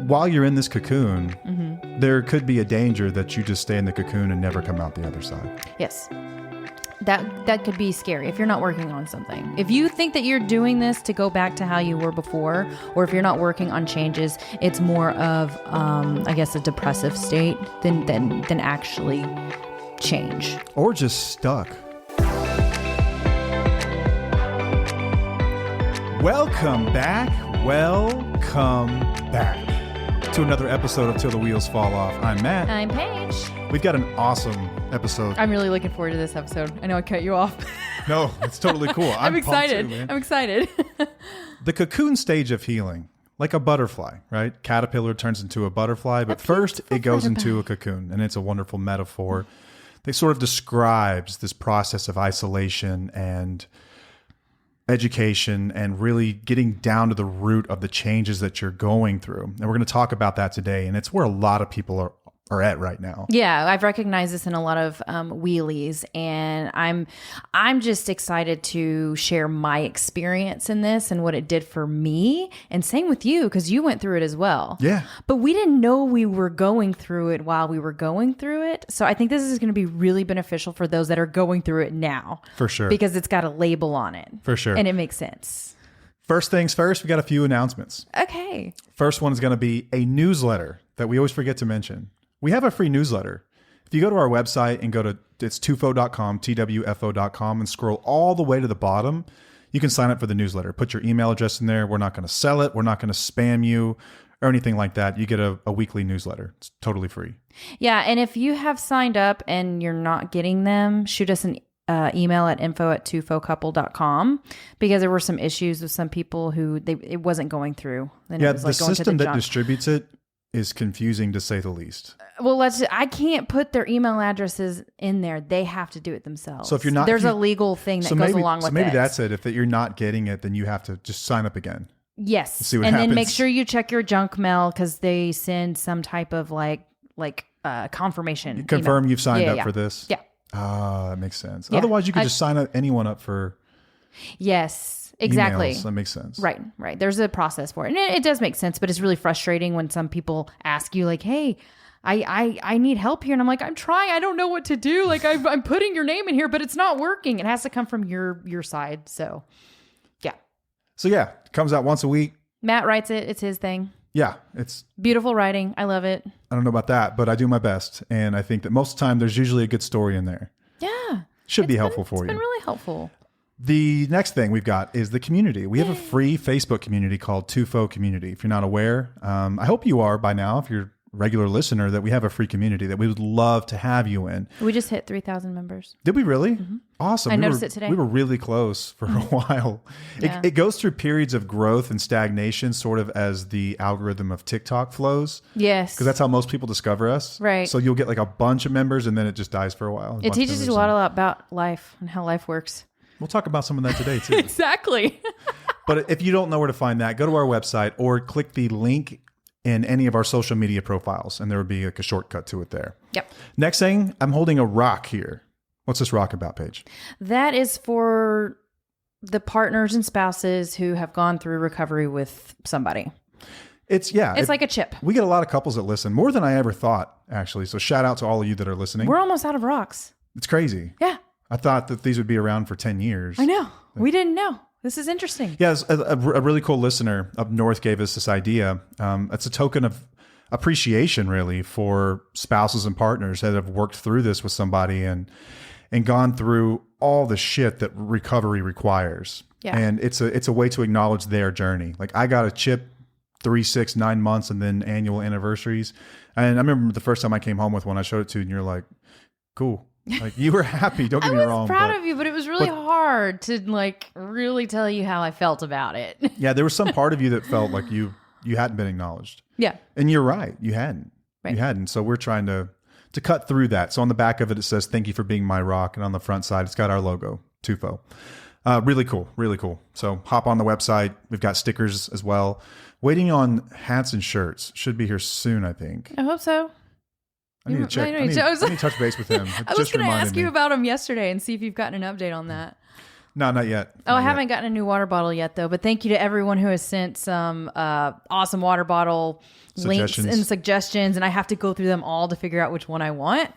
while you're in this cocoon, there could be a danger that you just stay in the cocoon and never come out the other side. Yes. That could be scary if you're not working on something. If you think that you're doing this to go back to how you were before, or if you're not working on changes, it's more of, I guess, a depressive state than actually change. Or just stuck. Welcome back to another episode of Till the Wheels Fall Off. I'm Matt. I'm Paige. We've got an awesome episode. I'm really looking forward to this episode. I know I cut you off. No, it's totally cool. I'm excited. Too, I'm excited. The cocoon stage of healing, like a butterfly, right? Caterpillar turns into a butterfly, but first it goes into a cocoon, and it's a wonderful metaphor that sort of describes this process of isolation and education and really getting down to the root of the changes that you're going through. And we're going to talk about that today. And it's where a lot of people are at right now. Yeah, I've recognized this in a lot of wheelies, and I'm just excited to share my experience in this and what it did for me, and same with you, because you went through it as well. Yeah. But we didn't know we were going through it while we were going through it. So I think this is going to be really beneficial for those that are going through it now. For sure. Because it's got a label on it. For sure. And it makes sense. First things first, we got a few announcements. Okay. First one is going to be a newsletter that we always forget to mention. We have a free newsletter. If you go to our website and it's tufo.com, twfo.com, and scroll all the way to the bottom, you can sign up for the newsletter. Put your email address in there. We're not going to sell it. We're not going to spam you or anything like that. You get a weekly newsletter. It's totally free. Yeah, and if you have signed up and you're not getting them, shoot us an email at info@twofocouple.com, because there were some issues with some people who it wasn't going through. And yeah, it was the like going system to the that junk. distributes it is confusing to say the least. Well, I can't put their email addresses in there. They have to do it themselves. So if you're not, there's a legal thing that goes along with it. So maybe that's it. If you're not getting it, then you have to just sign up again. Yes. See what and happens. Then make sure you check your junk mail, because they send some type of like confirmation. Confirm email. you've signed up for this. Yeah. That makes sense. Yeah. Otherwise, you could just sign anyone up for. Yes. Exactly. Emails. That makes sense. Right. There's a process for it. And it does make sense, but it's really frustrating when some people ask you like, hey, I need help here. And I'm like, I'm trying. I don't know what to do. Like I'm putting your name in here, but it's not working. It has to come from your side. So yeah. It comes out once a week. Matt writes it. It's his thing. Yeah. It's beautiful writing. I love it. I don't know about that, but I do my best. And I think that most of the time there's usually a good story in there. Yeah. Should be helpful for you. It's been really helpful. The next thing we've got is the community. We have a free Facebook community called Tufo Community. If you're not aware, I hope you are by now, if you're a regular listener, that we have a free community that we would love to have you in. We just hit 3,000 members. Did we really? Mm-hmm. Awesome. I noticed it today. We were really close for a while. Yeah. It goes through periods of growth and stagnation, sort of as the algorithm of TikTok flows. Yes. Because that's how most people discover us. Right. So you'll get like a bunch of members and then it just dies for a while. It teaches you a lot about life and how life works. We'll talk about some of that today too. Exactly. But if you don't know where to find that, go to our website or click the link in any of our social media profiles, and there would be like a shortcut to it there. Yep. Next thing, I'm holding a rock here. What's this rock about, Paige? That is for the partners and spouses who have gone through recovery with somebody. It's like a chip. We get a lot of couples that listen, more than I ever thought, actually. So shout out to all of you that are listening. We're almost out of rocks. It's crazy. Yeah. I thought that these would be around for 10 years. I know. We didn't know. This is interesting. Yeah, a really cool listener up north gave us this idea. It's a token of appreciation, really, for spouses and partners that have worked through this with somebody and gone through all the shit that recovery requires. Yeah. And it's a way to acknowledge their journey. Like I got a chip 3, 6, 9 months and then annual anniversaries. And I remember the first time I came home with one, I showed it to you and you're like, cool. Like you were happy. Don't get me wrong. I was proud of you, but it was really hard to like really tell you how I felt about it. Yeah, there was some part of you that felt like you hadn't been acknowledged. Yeah. And you're right. You hadn't. Right. You hadn't. So we're trying to cut through that. So on the back of it, it says, thank you for being my rock. And on the front side, it's got our logo, Tufo. Really cool. Really cool. So hop on the website. We've got stickers as well. Waiting on hats and shirts. Should be here soon, I think. I hope so. I need to check. I need to touch base with him. I was going to ask you about him yesterday and see if you've gotten an update on that. No, not yet. Oh, I haven't gotten a new water bottle yet, though. But thank you to everyone who has sent some awesome water bottle links and suggestions. And I have to go through them all to figure out which one I want.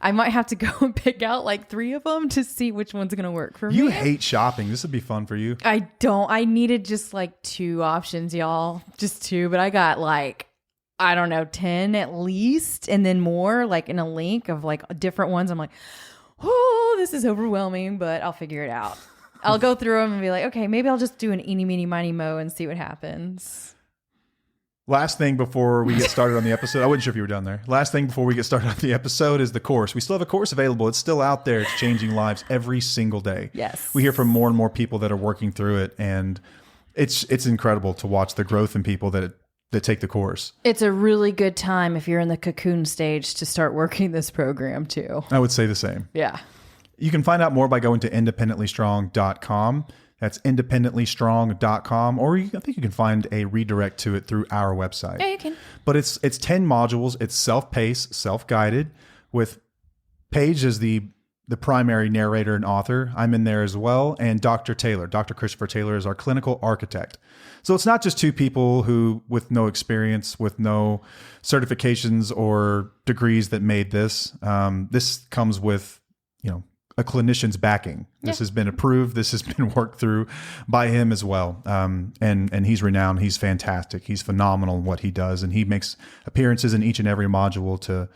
I might have to go and pick out like 3 of them to see which one's going to work for me. You hate shopping. This would be fun for you. I don't. I needed just like 2 options, y'all. Just 2. But I got like, I don't know, 10 at least. And then more like in a link of like different ones. I'm like, oh, this is overwhelming, but I'll figure it out. I'll go through them and be like, okay, maybe I'll just do an eeny, meeny, miny, mo and see what happens. Last thing before we get started on the episode, I wasn't sure if you were done there. Last thing before we get started on the episode is the course. We still have a course available. It's still out there. It's changing lives every single day. Yes. We hear from more and more people that are working through it, and it's incredible to watch the growth in people that take the course. It's a really good time if you're in the cocoon stage to start working this program too. I would say the same. Yeah. You can find out more by going to independentlystrong.com. That's independentlystrong.com, or I think you can find a redirect to it through our website. Yeah, you can. But it's 10 modules. It's self-paced, self-guided, with Paige as the primary narrator and author. I'm in there as well, and Dr. Christopher Taylor is our clinical architect. So it's not just 2 people who, with no experience, with no certifications or degrees that made this. This comes with, a clinician's backing. This has been approved. This has been worked through by him as well. And he's renowned. He's fantastic. He's phenomenal in what he does. And he makes appearances in each and every module to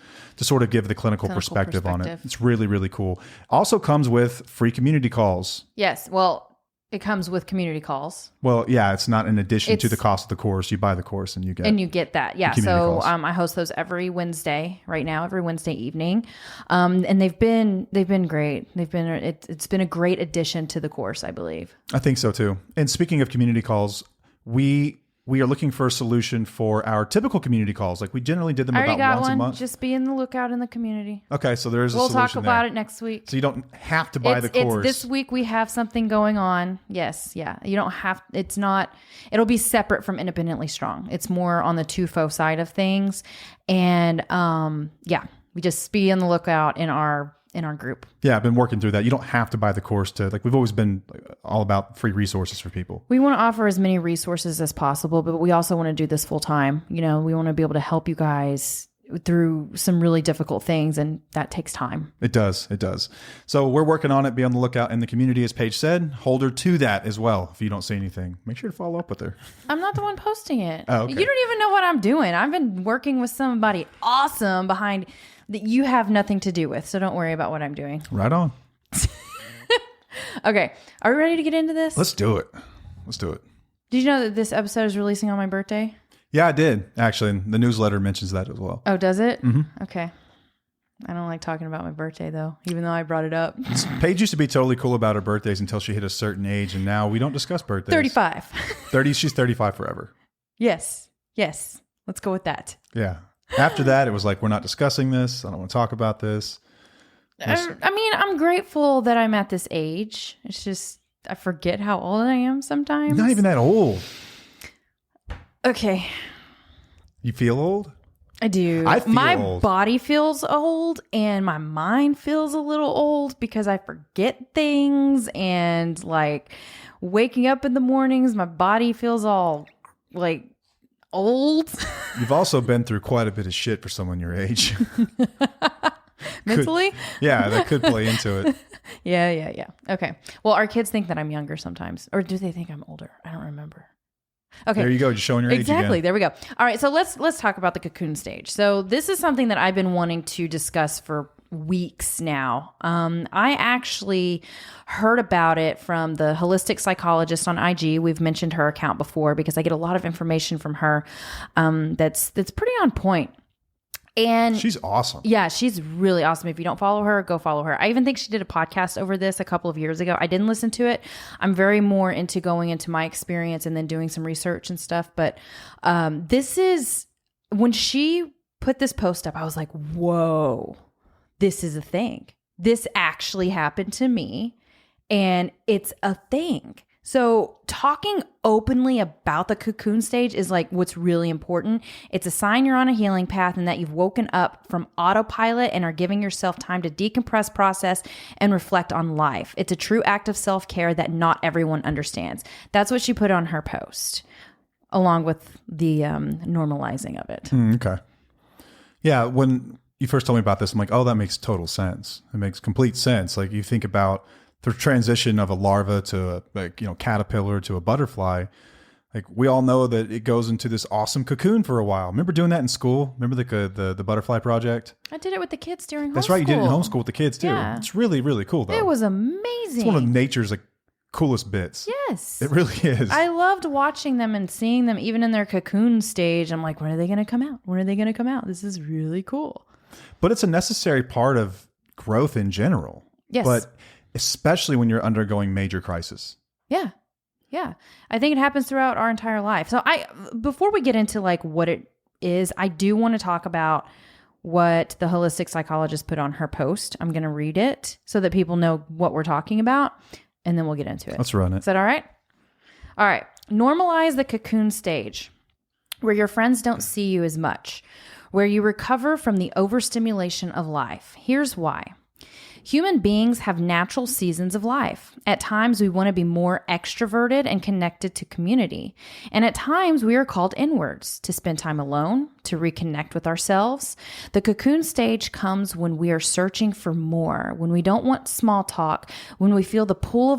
sort of give the clinical perspective on it. It's really, really cool. Also comes with free community calls. Yes. Well, it comes with community calls. Well, yeah, it's not in addition to the cost of the course. You buy the course and you get that. Yeah. So I host those every Wednesday right now, every Wednesday evening. And they've been great. It's been a great addition to the course, I believe. I think so too. And speaking of community calls, we are looking for a solution for our typical community calls. Like we generally did them about once a month. Just be in the lookout in the community. Okay, so there is a solution. We'll talk about it next week. So you don't have to buy the course. This week we have something going on. Yes, yeah. You don't have. It's not. It'll be separate from Independently Strong. It's more on the TUFO side of things, and we just be on the lookout in our group. Yeah, I've been working through that. You don't have to buy the course we've always been all about free resources for people. We want to offer as many resources as possible, but we also want to do this full time. We want to be able to help you guys through some really difficult things, and that takes time. It does. So we're working on it. Be on the lookout in the community, as Paige said. Hold her to that as well. If you don't see anything, make sure to follow up with her. I'm not the one posting it. Oh, okay. You don't even know what I'm doing. I've been working with somebody awesome behind that you have nothing to do with. So don't worry about what I'm doing. Right on. Okay. Are we ready to get into this? Let's do it. Did you know that this episode is releasing on my birthday? Yeah, I did. Actually, the newsletter mentions that as well. Oh, does it? Mm-hmm. Okay. I don't like talking about my birthday, though, even though I brought it up. Paige used to be totally cool about her birthdays until she hit a certain age, and now we don't discuss birthdays. 35. 30. She's 35 forever. Yes. Let's go with that. Yeah. After that, it was like, we're not discussing this. I don't want to talk about this. I mean, I'm grateful that I'm at this age. It's just, I forget how old I am sometimes. Not even that old. Okay. You feel old? I do. I feel my old. body feels old and my mind feels a little old because I forget things, and like waking up in the mornings, my body feels all like old. You've also been through quite a bit of shit for someone your age. Mentally? Yeah, that could play into it. Yeah. Okay. Well, our kids think that I'm younger sometimes, or do they think I'm older? I don't remember. Okay. There you go. Just showing your age again. Exactly. There we go. All right. So let's talk about the cocoon stage. So this is something that I've been wanting to discuss for weeks now. I actually heard about it from the holistic psychologist on IG. We've mentioned her account before because I get a lot of information from her that's pretty on point. And she's awesome. Yeah, she's really awesome. If you don't follow her, go follow her. I even think she did a podcast over this a couple of years ago. I didn't listen to it. I'm very more into going into my experience and then doing some research and stuff. But this is, when she put this post up, I was like, whoa, this is a thing. This actually happened to me, and it's a thing. So talking openly about the cocoon stage is like what's really important. It's a sign you're on a healing path and that you've woken up from autopilot and are giving yourself time to decompress, process, and reflect on life. It's a true act of self-care that not everyone understands. That's what she put on her post, along with the normalizing of it. Okay. Yeah, when you first told me about this, I'm like, oh, that makes total sense. It makes complete sense. Like you think about the transition of a larva to a caterpillar to a butterfly. Like we all know that it goes into this awesome cocoon for a while. Remember doing that in school? Remember the butterfly project? I did it with the kids during homeschool. That's right. You did it in homeschool with the kids too. Yeah. It's really, really cool though. It was amazing. It's one of nature's coolest bits. Yes. It really is. I loved watching them and seeing them even in their cocoon stage. I'm like, when are they going to come out? When are they going to come out? This is really cool. But it's a necessary part of growth in general. Yes. But especially when you're undergoing major crisis. Yeah. Yeah. I think it happens throughout our entire life. So before we get into what it is, I do want to talk about what the holistic psychologist put on her post. I'm going to read it so that people know what we're talking about, and then we'll get into it. Let's run it. Is that all right? All right. Normalize the cocoon stage, where your friends don't see you as much, where you recover from the overstimulation of life. Here's why. Human beings have natural seasons of life. At times, we want to be more extroverted and connected to community. And at times, we are called inwards to spend time alone, to reconnect with ourselves. The cocoon stage comes when we are searching for more, when we don't want small talk, when we feel the pull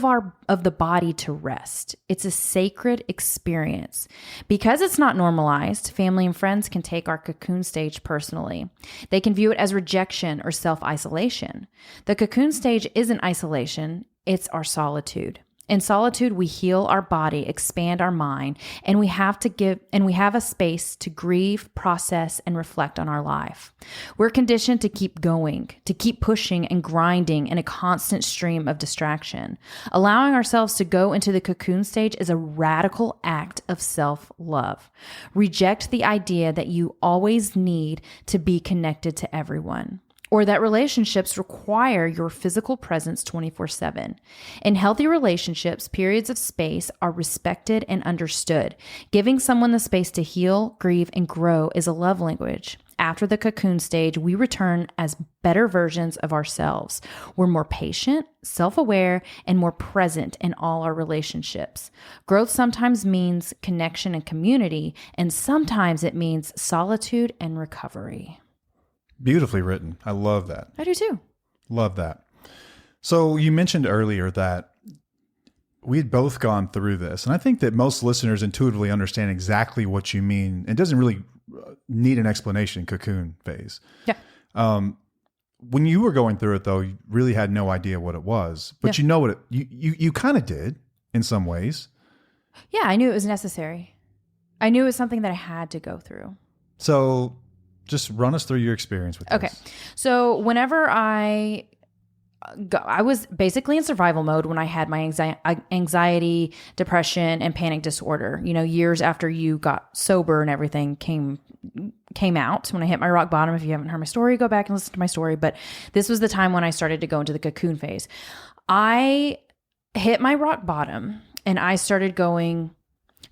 of the body to rest. It's a sacred experience. Because it's not normalized, family and friends can take our cocoon stage personally. They can view it as rejection or self-isolation. The cocoon stage isn't isolation, it's our solitude. In solitude, we heal our body, expand our mind, and we have a space to grieve, process, and reflect on our life. We're conditioned to keep going, to keep pushing and grinding in a constant stream of distraction. Allowing ourselves to go into the cocoon stage is a radical act of self-love. Reject the idea that you always need to be connected to everyone, or that relationships require your physical presence 24/7. In healthy relationships, periods of space are respected and understood. Giving someone the space to heal, grieve, and grow is a love language. After the cocoon stage, we return as better versions of ourselves. We're more patient, self-aware, and more present in all our relationships. Growth sometimes means connection and community, and sometimes it means solitude and recovery. Beautifully written. I love that. I do too. Love that. So you mentioned earlier that we had both gone through this, and I think that most listeners intuitively understand exactly what you mean. It doesn't really need an explanation, cocoon phase. Yeah. When you were going through it, though, you really had no idea what it was, but you know what you kind of did in some ways. Yeah, I knew it was necessary. I knew it was something that I had to go through. So just run us through your experience with this. Okay. So whenever I was basically in survival mode when I had my anxiety, depression, and panic disorder. Years after you got sober and everything came out, when I hit my rock bottom. If you haven't heard my story, go back and listen to my story. But this was the time when I started to go into the cocoon phase. I hit my rock bottom and I started going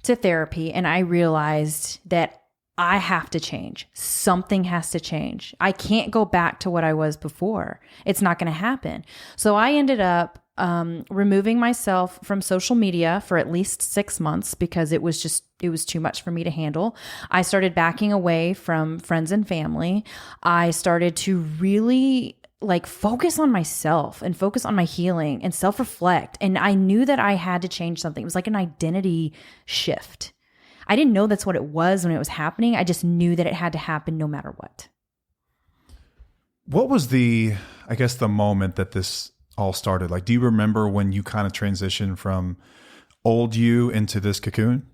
to therapy, and I realized that I have to change. Something has to change. I can't go back to what I was before. It's not going to happen. So I ended up removing myself from social media for at least 6 months because it was too much for me to handle. I started backing away from friends and family. I started to really focus on myself and focus on my healing and self-reflect. And I knew that I had to change something. It was like an identity shift. I didn't know that's what it was when it was happening. I just knew that it had to happen no matter what. What was the moment that this all started? Do you remember when you kind of transitioned from old you into this cocoon?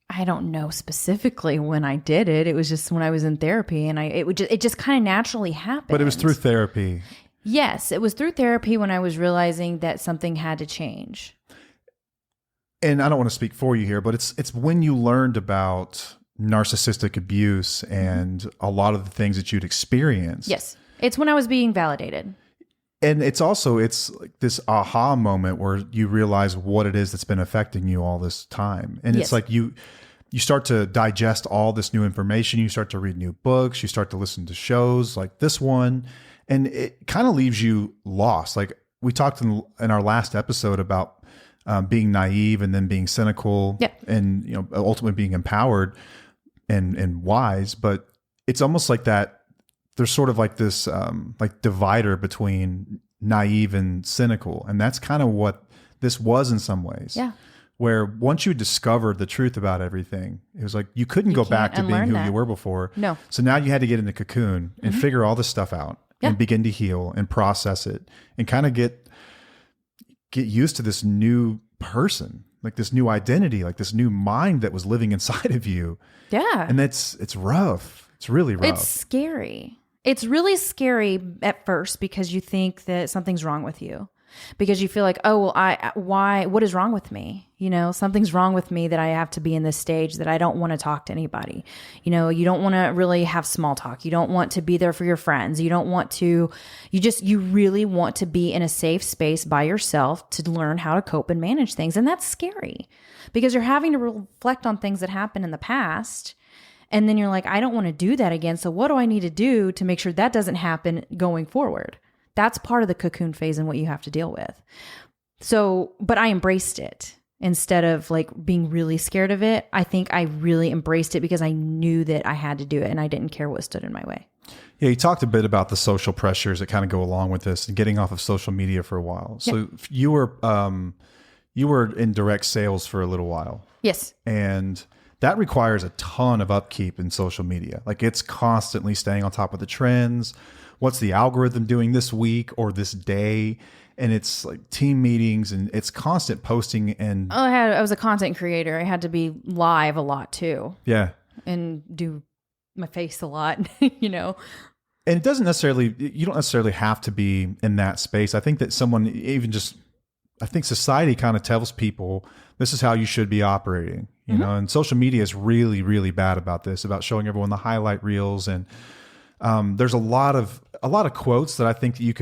I don't know specifically when I did it. It was just when I was in therapy, and it just kind of naturally happened. But it was through therapy. Yes, it was through therapy when I was realizing that something had to change. And I don't want to speak for you here, but it's when you learned about narcissistic abuse and a lot of the things that you'd experienced. Yes. It's when I was being validated. And it's like this aha moment where you realize what it is that's been affecting you all this time. And it's like you start to digest all this new information. You start to read new books. You start to listen to shows like this one. And it kind of leaves you lost. Like we talked in our last episode about being naive and then being cynical and, you know, ultimately being empowered and wise. But it's almost like that. There's sort of like this like divider between naive and cynical. And that's kind of what this was in some ways. Yeah. Where once you discovered the truth about everything, it was like you couldn't go back to being who you were before. No. So now you had to get into Cocoon and figure all this stuff out and begin to heal and process it and kind of get used to this new person, like this new identity, like this new mind that was living inside of you. Yeah. And it's rough. It's really rough. It's scary. It's really scary at first because you think that something's wrong with you, because you feel like, oh, well, what is wrong with me? You know, something's wrong with me that I have to be in this stage that I don't want to talk to anybody. You know, you don't want to really have small talk. You don't want to be there for your friends. You don't want to, you really want to be in a safe space by yourself to learn how to cope and manage things. And that's scary because you're having to reflect on things that happened in the past. And then you're like, I don't want to do that again. So what do I need to do to make sure that doesn't happen going forward? That's part of the cocoon phase and what you have to deal with. So, but I embraced it instead of like being really scared of it. I think I really embraced it because I knew that I had to do it and I didn't care what stood in my way. Yeah, you talked a bit about the social pressures that kind of go along with this and getting off of social media for a while. So you were in direct sales for a little while. Yes. And that requires a ton of upkeep in social media. Like it's constantly staying on top of the trends. What's the algorithm doing this week or this day? And it's like team meetings and it's constant posting. And I was a content creator. I had to be live a lot too. Yeah. And do my face a lot, you know. And you don't necessarily have to be in that space. I think that I think society kind of tells people this is how you should be operating, you know, and social media is really, really bad about this, about showing everyone the highlight reels. And there's a lot of quotes that I think that you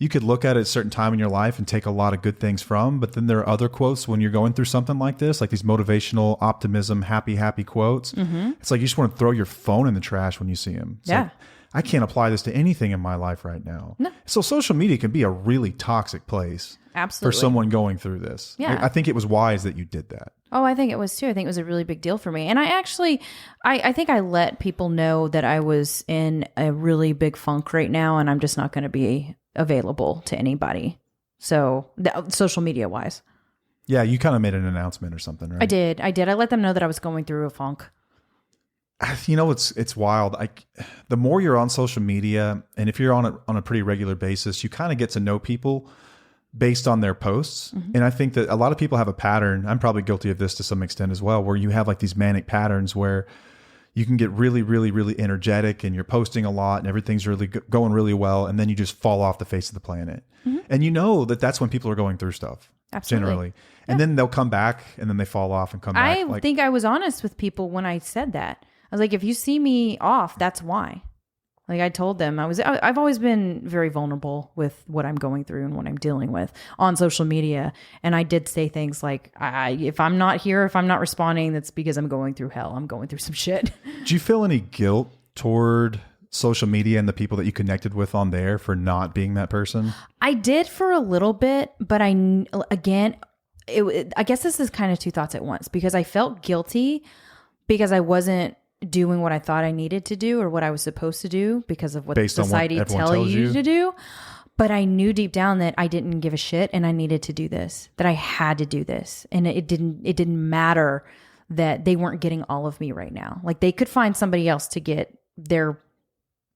could look at a certain time in your life and take a lot of good things from. But then there are other quotes when you're going through something like this, like these motivational optimism, happy quotes. It's like you just want to throw your phone in the trash when you see them. It's like, I can't apply this to anything in my life right now. No. So social media can be a really toxic place. Absolutely. For someone going through this. Yeah. I think it was wise that you did that. Oh, I think it was too. I think it was a really big deal for me. And I think I let people know that I was in a really big funk right now and I'm just not going to be available to anybody. So social media wise. Yeah. You kind of made an announcement or something, right? I did. I let them know that I was going through a funk. You know, it's wild. The more you're on social media and if you're on a pretty regular basis, you kind of get to know people based on their posts. And I think that a lot of people have a pattern. I'm probably guilty of this to some extent as well, where you have like these manic patterns where you can get really, really, really energetic and you're posting a lot and everything's really going really well. And then you just fall off the face of the planet. And you know that that's when people are going through stuff. Absolutely. Generally. And then they'll come back and then they fall off and come back. I think I was honest with people when I said that. I was like, if you see me off, that's why. Like I told them, I've always been very vulnerable with what I'm going through and what I'm dealing with on social media. And I did say things like, if I'm not here, if I'm not responding, that's because I'm going through hell. I'm going through some shit. Do you feel any guilt toward social media and the people that you connected with on there for not being that person? I did for a little bit, but I guess this is kind of two thoughts at once because I felt guilty because I wasn't doing what I thought I needed to do or what I was supposed to do because of what society tells you to do. But I knew deep down that I didn't give a shit and I needed to do this, that I had to do this. And it didn't matter that they weren't getting all of me right now. Like they could find somebody else to get their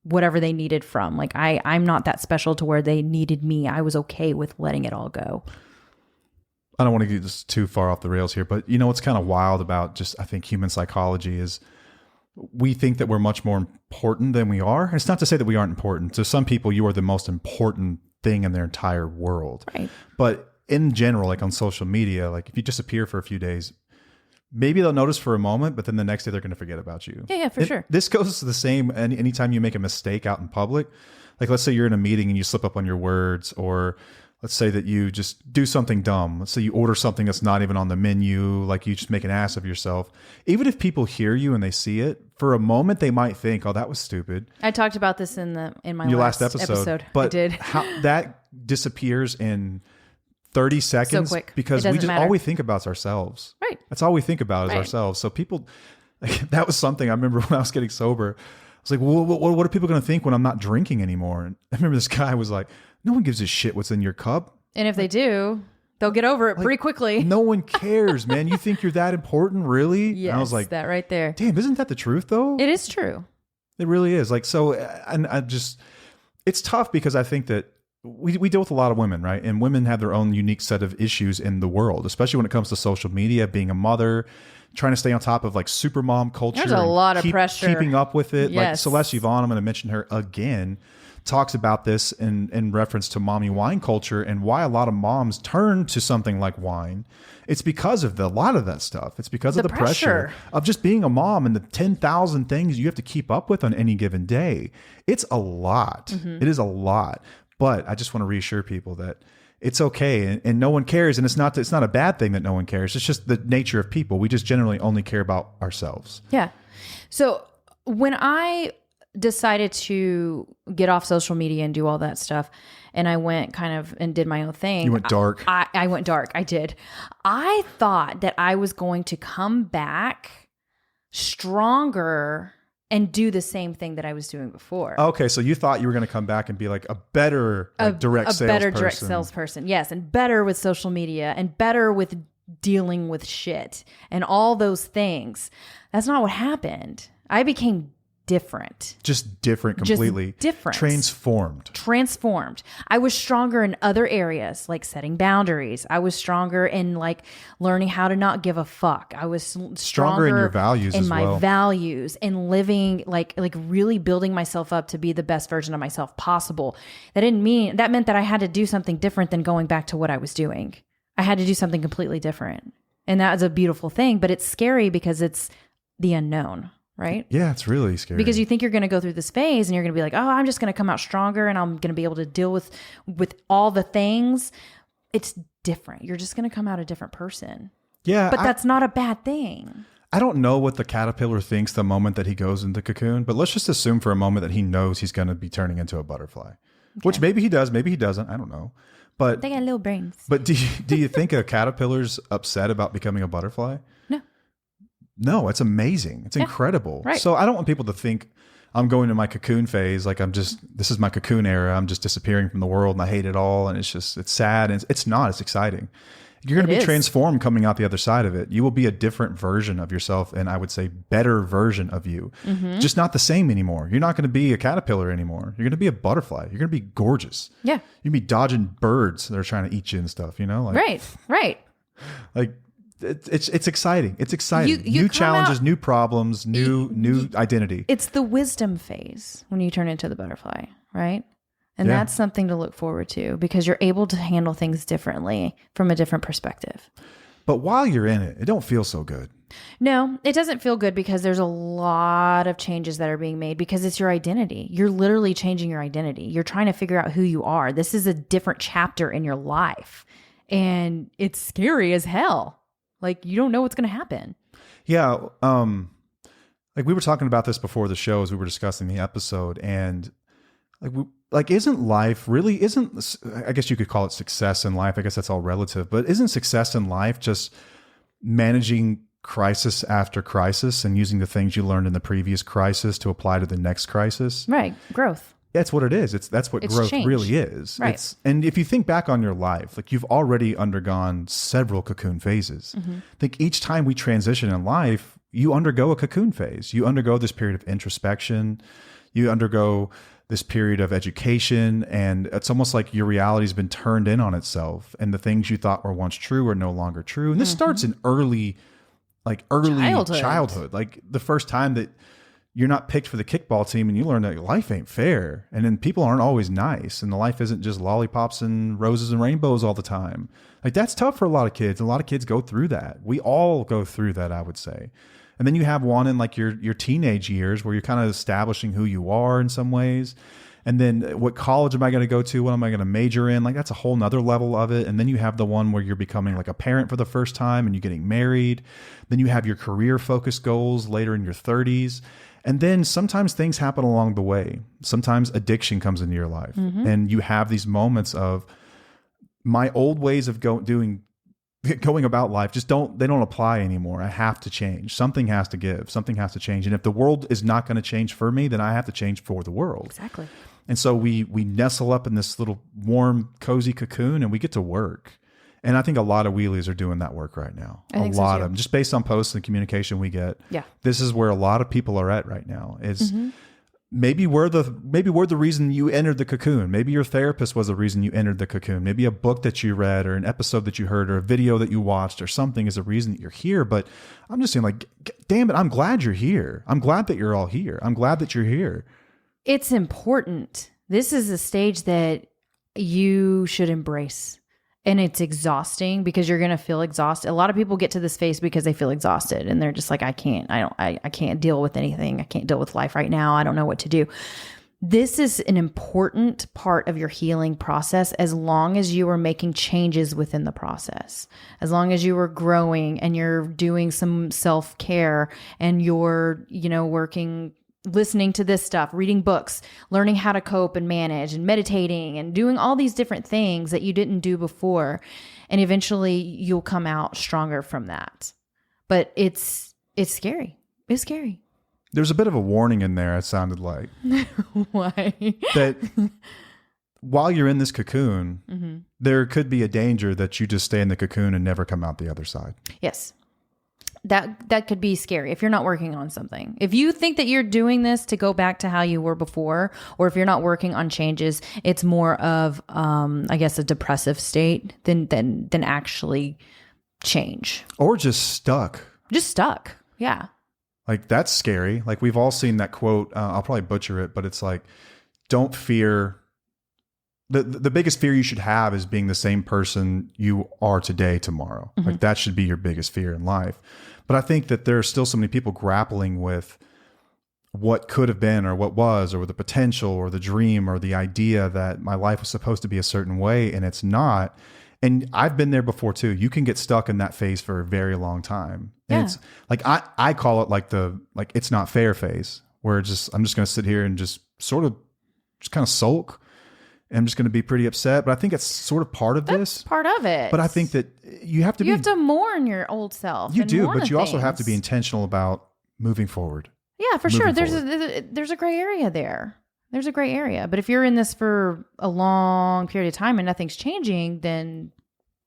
whatever they needed from. Like I'm not that special to where they needed me. I was okay with letting it all go. I don't want to get just too far off the rails here, but you know, what's kind of wild about I think human psychology is we think that we're much more important than we are. It's not to say that we aren't important. To some people, you are the most important thing in their entire world. Right. But in general, like on social media, like if you disappear for a few days, maybe they'll notice for a moment, but then the next day they're going to forget about you. Yeah, for sure. This goes to the same anytime you make a mistake out in public. Like, let's say you're in a meeting and you slip up on your words, or let's say that you just do something dumb. Let's say you order something that's not even on the menu, like you just make an ass of yourself. Even if people hear you and they see it, for a moment they might think, "Oh, that was stupid." I talked about this in my your last episode. But I did. How that disappears in 30 seconds so quick. Because we just all we think about is ourselves. Right. That's all we think about is ourselves. So people, like, that was something I remember when I was getting sober. I was like, well, what are people going to think when I'm not drinking anymore? And I remember this guy was like, "No one gives a shit what's in your cup." And if they do, they'll get over it pretty quickly. No one cares, man. You think you're that important, really? Yes, and I was like, that right there. Damn, isn't that the truth though? It is true. It really is. Like, so, and I just, it's tough because I think that we deal with a lot of women, right? And women have their own unique set of issues in the world, especially when it comes to social media, being a mother, trying to stay on top of like super mom culture. There's a lot of pressure. Keeping up with it. Yes. Like Celeste Yvonne, I'm going to mention her again, talks about this in reference to mommy wine culture and why a lot of moms turn to something like wine. It's because of a lot of that stuff. It's because of the pressure of just being a mom and the 10,000 things you have to keep up with on any given day. It's a lot. Mm-hmm. It is a lot. But I just want to reassure people that it's okay, and no one cares, and it's not a bad thing that no one cares. It's just the nature of people. We just generally only care about ourselves. Yeah. So when I decided to get off social media and do all that stuff, and I went kind of and did my own thing. You went dark. I went dark. I did. I thought that I was going to come back stronger and do the same thing that I was doing before. Okay, so you thought you were going to come back and be like a better direct salesperson. Yes, and better with social media and better with dealing with shit and all those things. That's not what happened. I became different. Just different completely. Just different. Transformed. I was stronger in other areas, like setting boundaries. I was stronger in like learning how to not give a fuck. I was stronger in your values in as my well. values and living like really building myself up to be the best version of myself possible. That meant that I had to do something different than going back to what I was doing. I had to do something completely different. And that was a beautiful thing, but it's scary because it's the unknown. Right? Yeah, it's really scary. Because you think you're going to go through this phase and you're going to be like, oh, I'm just going to come out stronger and I'm going to be able to deal with all the things. It's different. You're just going to come out a different person. Yeah. But that's not a bad thing. I don't know what the caterpillar thinks the moment that he goes into cocoon, but let's just assume for a moment that he knows he's going to be turning into a butterfly, which maybe he does, maybe he doesn't. I don't know. But they got little brains. But do you think a caterpillar's upset about becoming a butterfly? No, it's amazing. It's incredible. Right. So I don't want people to think I'm going to my cocoon phase. Like this is my cocoon era. I'm just disappearing from the world and I hate it all. And it's sad. And it's not, it's exciting. You're going to be transformed coming out the other side of it. You will be a different version of yourself. And I would say better version of you, just not the same anymore. You're not going to be a caterpillar anymore. You're going to be a butterfly. You're going to be gorgeous. Yeah. You're going to be dodging birds that are trying to eat you and stuff, like, right. Like, it's exciting. It's exciting. You new challenges, new problems, new identity. It's the wisdom phase when you turn into the butterfly, right? And that's something to look forward to because you're able to handle things differently from a different perspective. But while you're in it, it don't feel so good. No, it doesn't feel good because there's a lot of changes that are being made because it's your identity. You're literally changing your identity. You're trying to figure out who you are. This is a different chapter in your life. And it's scary as hell. Like, you don't know what's going to happen. Yeah. Like we were talking about this before the show as we were discussing the episode. And isn't life really, I guess you could call it success in life. I guess that's all relative. But isn't success in life just managing crisis after crisis and using the things you learned in the previous crisis to apply to the next crisis? Right. Growth. That's what it is. That's what growth change. really is. Right. And if you think back on your life, like you've already undergone several cocoon phases. Mm-hmm. I think each time we transition in life, you undergo a cocoon phase. You undergo this period of introspection. You undergo this period of education. And it's almost like your reality's been turned in on itself. And the things you thought were once true are no longer true. And this starts in early childhood. Like the first time that you're not picked for the kickball team and you learn that life ain't fair. And then people aren't always nice. And the life isn't just lollipops and roses and rainbows all the time. Like that's tough for a lot of kids. A lot of kids go through that. We all go through that, I would say. And then you have one in like your teenage years where you're kind of establishing who you are in some ways. And then what college am I going to go to? What am I going to major in? Like that's a whole nother level of it. And then you have the one where you're becoming like a parent for the first time and you're getting married. Then you have your career focused goals later in your 30s. And then sometimes things happen along the way. Sometimes addiction comes into your life and you have these moments of my old ways of going about life they don't apply anymore. I have to change. Something has to give. Something has to change. And if the world is not going to change for me, then I have to change for the world. Exactly. And so we nestle up in this little warm, cozy cocoon and we get to work. And I think a lot of wheelies are doing that work right now. A lot of them, just based on posts and communication we get. Yeah. This is where a lot of people are at right now is maybe we're the reason you entered the cocoon. Maybe your therapist was the reason you entered the cocoon. Maybe a book that you read or an episode that you heard or a video that you watched or something is the reason that you're here. But I'm just saying like, damn it, I'm glad you're here. I'm glad that you're all here. I'm glad that you're here. It's important. This is a stage that you should embrace. And it's exhausting because you're going to feel exhausted. A lot of people get to this phase because they feel exhausted and they're just like, I can't deal with anything. I can't deal with life right now. I don't know what to do. This is an important part of your healing process as long as you are making changes within the process. As long as you are growing and you're doing some self-care and you're, working, listening to this stuff, reading books, learning how to cope and manage and meditating and doing all these different things that you didn't do before. And eventually you'll come out stronger from that. But it's scary. It's scary. There's a bit of a warning in there, it sounded like. Why? That while you're in this cocoon, there could be a danger that you just stay in the cocoon and never come out the other side. Yes. That could be scary if you're not working on something. If you think that you're doing this to go back to how you were before, or if you're not working on changes, it's more of, I guess, a depressive state than actually change. Or just stuck. Just stuck. Yeah. Like that's scary. Like we've all seen that quote. I'll probably butcher it, but it's like, don't fear. The biggest fear you should have is being the same person you are today, tomorrow. Like that should be your biggest fear in life. But I think that there are still so many people grappling with what could have been or what was or the potential or the dream or the idea that my life was supposed to be a certain way and it's not. And I've been there before too. You can get stuck in that phase for a very long time. And it's like, I call it like it's not fair phase where I'm just going to sit here and just kind of sulk. I'm just going to be pretty upset, but I think it's sort of part of this. Part of it. But I think that you have to mourn your old self. You do, but you also have to be intentional about moving forward. Yeah, for sure. There's a gray area there. There's a gray area. But if you're in this for a long period of time and nothing's changing, then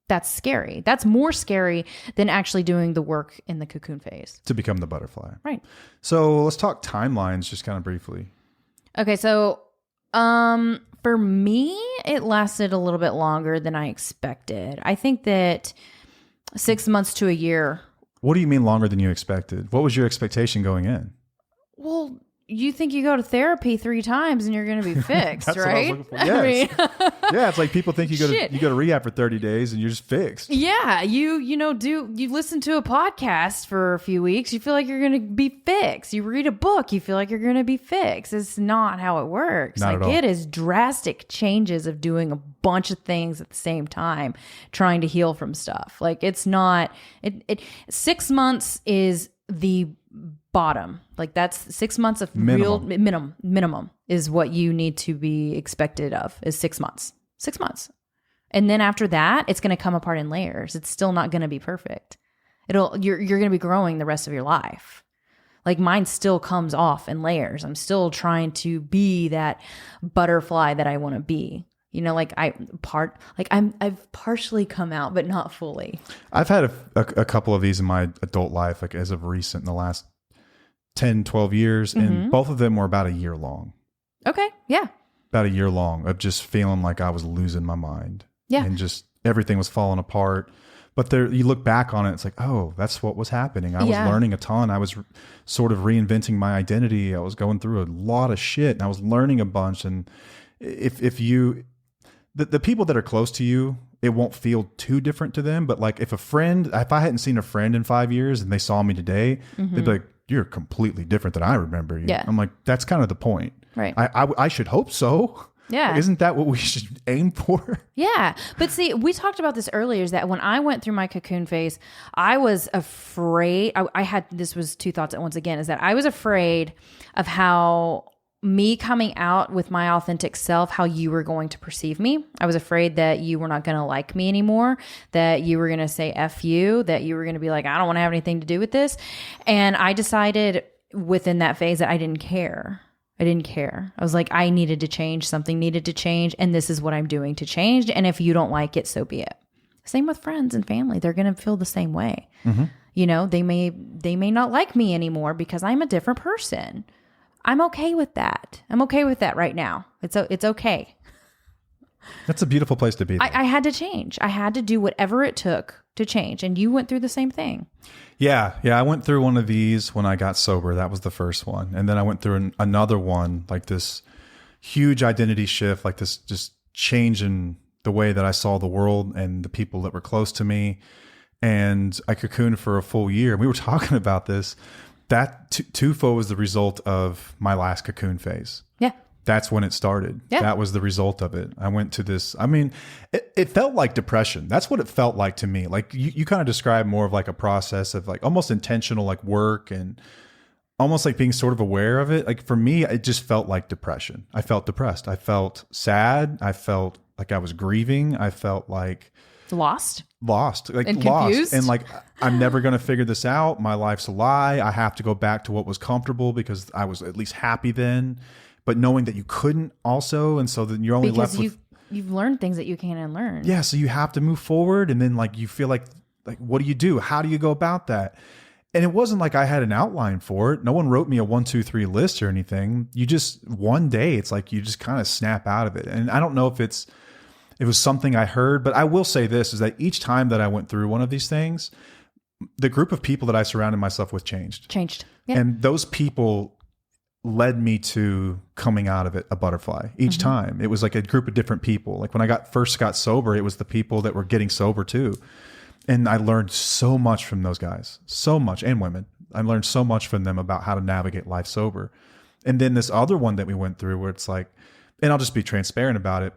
that's scary. That's more scary than actually doing the work in the cocoon phase. To become the butterfly. Right. So let's talk timelines just kind of briefly. Okay, so for me, it lasted a little bit longer than I expected. I think that 6 months to a year. What do you mean longer than you expected? What was your expectation going in? Well, you think you go to therapy 3 times and you're going to be fixed, That's right? What I was looking for. Yes. Yeah, it's like people think you go to rehab for 30 days and you're just fixed. Yeah, you listen to a podcast for a few weeks, you feel like you're going to be fixed. You read a book, you feel like you're going to be fixed. It's not how it works. Not at all. It is drastic changes of doing a bunch of things at the same time, trying to heal from stuff. Like it's not 6 months is the bottom. Like that's 6 months of real minimum is what you need to be expected of is 6 months. 6 months. And then after that, it's going to come apart in layers. It's still not going to be perfect. You're going to be growing the rest of your life. Like mine still comes off in layers. I'm still trying to be that butterfly that I want to be. I've partially come out, but not fully. I've had a couple of these in my adult life, like as of recent, in the last 10, 12 years. And both of them were about a year long. Okay. Yeah. About a year long of just feeling like I was losing my mind. Yeah. And just everything was falling apart. But there, you look back on it, it's like, oh, that's what was happening. I was Yeah. learning a ton. I was sort of reinventing my identity. I was going through a lot of shit, and I was learning a bunch. And if you, the people that are close to you, it won't feel too different to them. But like if I hadn't seen a friend in 5 years and they saw me today, they'd be like, you're completely different than I remember you. Yeah. I'm like, that's kind of the point. Right. I should hope so. Yeah. Isn't that what we should aim for? Yeah. But see, we talked about this earlier, is that when I went through my cocoon phase, I was afraid. I had, this was two thoughts at once again, is that I was afraid of how me coming out with my authentic self, how you were going to perceive me. I was afraid that you were not going to like me anymore, that you were going to say F you, that you were going to be like, I don't want to have anything to do with this. And I decided within that phase that I didn't care. I didn't care. I was like, I needed to change. Something needed to change. And this is what I'm doing to change. And if you don't like it, so be it. Same with friends and family. They're going to feel the same way. Mm-hmm. You know, they may not like me anymore because I'm a different person. I'm okay with that. I'm okay with that right now. It's okay. That's a beautiful place to be. I had to change. I had to do whatever it took to change. And you went through the same thing. Yeah. I went through one of these when I got sober. That was the first one. And then I went through another one, like this huge identity shift, like this just change in the way that I saw the world and the people that were close to me. And I cocooned for a full year. We were talking about this. That TUFO was the result of my last cocoon phase. Yeah. That's when it started. Yeah. That was the result of it. I went to this, I mean, it felt like depression. That's what it felt like to me. Like you kind of described more of like a process of like almost intentional, like work and almost like being sort of aware of it. Like for me, it just felt like depression. I felt depressed. I felt sad. I felt like I was grieving. I felt like lost, like and lost. confused. And like, I'm never going to figure this out. My life's a lie. I have to go back to what was comfortable because I was at least happy then. But knowing that you couldn't also, and so then you're only because left with... You've learned things that you can't unlearn. Yeah, so you have to move forward, and then like you feel like what do you do? How do you go about that? And it wasn't like I had an outline for it. No one wrote me a 1, 2, 3 list or anything. You just, one day, it's like you just kind of snap out of it. And I don't know if it was something I heard, but I will say this, is that each time that I went through one of these things, the group of people that I surrounded myself with changed. Yeah. And those people led me to coming out of it a butterfly each time. It was like a group of different people. Like when I first got sober, it was the people that were getting sober too. And I learned so much from those guys, so much, and women. I learned so much from them about how to navigate life sober. And then this other one that we went through where it's like, and I'll just be transparent about it.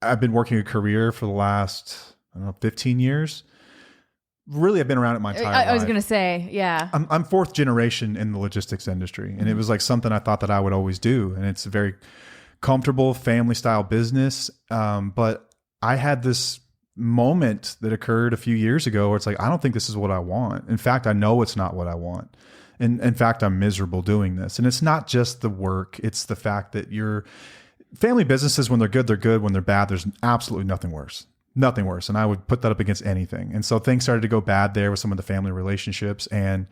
I've been working a career for the last, 15 years. Really, I've been around it my entire life. I was going to say, yeah. I'm fourth generation in the logistics industry, and it was like something I thought that I would always do. And it's a very comfortable family style business. But I had this moment that occurred a few years ago where it's like, I don't think this is what I want. In fact, I know it's not what I want. And in fact, I'm miserable doing this. And it's not just the work. It's the fact that your family businesses, when they're good, they're good. When they're bad, there's absolutely nothing worse. Nothing worse. And I would put that up against anything. And so things started to go bad there with some of the family relationships. And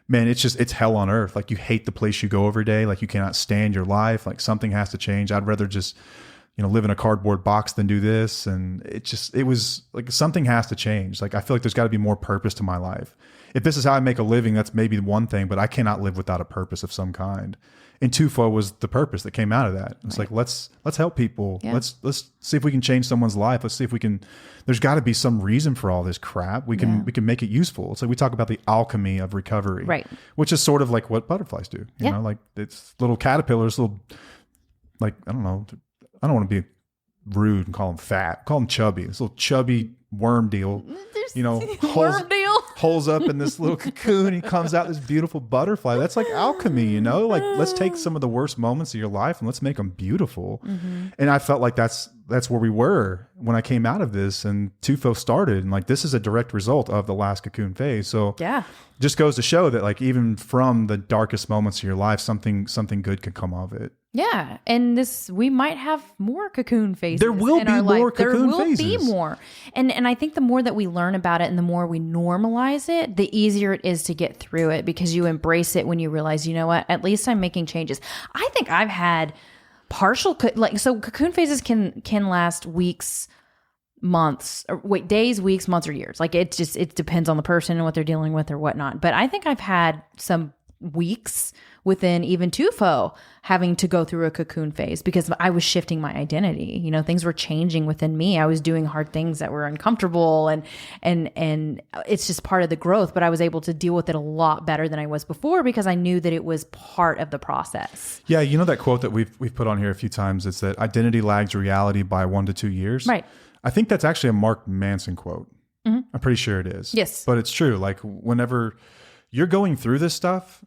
man, it's hell on earth. Like you hate the place you go every day. Like you cannot stand your life. Like something has to change. I'd rather just, live in a cardboard box than do this. And it was like something has to change. Like I feel like there's got to be more purpose to my life. If this is how I make a living, that's maybe one thing, but I cannot live without a purpose of some kind. And TUFO was the purpose that came out of that. It's like, let's help people. Yeah. Let's see if we can change someone's life. Let's see if we can, there's got to be some reason for all this crap. We can make it useful. So we talk about the alchemy of recovery, right? Which is sort of like what butterflies do, you know, like it's little caterpillars, like, I don't know. I don't want to be rude and call them fat, call them chubby. This little chubby worm deal, holes up in this little cocoon. He comes out this beautiful butterfly. That's like alchemy, like let's take some of the worst moments of your life and let's make them beautiful. And I felt like that's where we were when I came out of this and TUFO started. And like, this is a direct result of the last cocoon phase. So yeah, just goes to show that like, even from the darkest moments of your life, something good can come of it. Yeah. And we might have more cocoon phases. There will be more cocoon phases. There will be more. And I think the more that we learn about it and the more we normalize it, the easier it is to get through it because you embrace it when you realize, you know what, at least I'm making changes. I think I've had partial, so cocoon phases can last weeks, months, or wait, days, weeks, months, or years. Like it depends on the person and what they're dealing with or whatnot. But I think I've had some weeks within even TUFO having to go through a cocoon phase because I was shifting my identity. You know, things were changing within me. I was doing hard things that were uncomfortable and it's just part of the growth, but I was able to deal with it a lot better than I was before because I knew that it was part of the process. Yeah. You know, that quote that we've put on here a few times, it's that identity lags reality by 1 to 2 years. Right. I think that's actually a Mark Manson quote. I'm pretty sure it is. Yes. But it's true. Like whenever you're going through this stuff,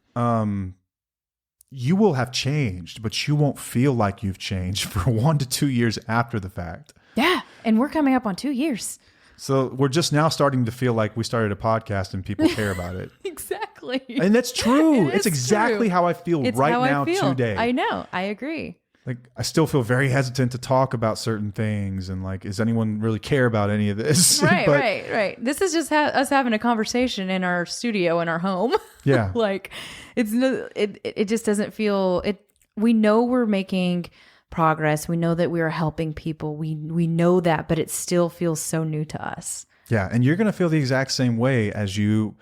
you will have changed, but you won't feel like you've changed for 1 to 2 years after the fact. Yeah. And we're coming up on 2 years. So we're just now starting to feel like we started a podcast and people care about it. Exactly. And that's true. It's exactly true. how I feel It's right how now I feel. today. I know. I agree. Like, I still feel very hesitant to talk about certain things. And like, does anyone really care about any of this? Right, But, right. This is just us having a conversation in our studio, in our home. Yeah. Like it just doesn't feel it. We know we're making progress. We know that we are helping people. We know that, but it still feels so new to us. Yeah. And you're going to feel the exact same way as you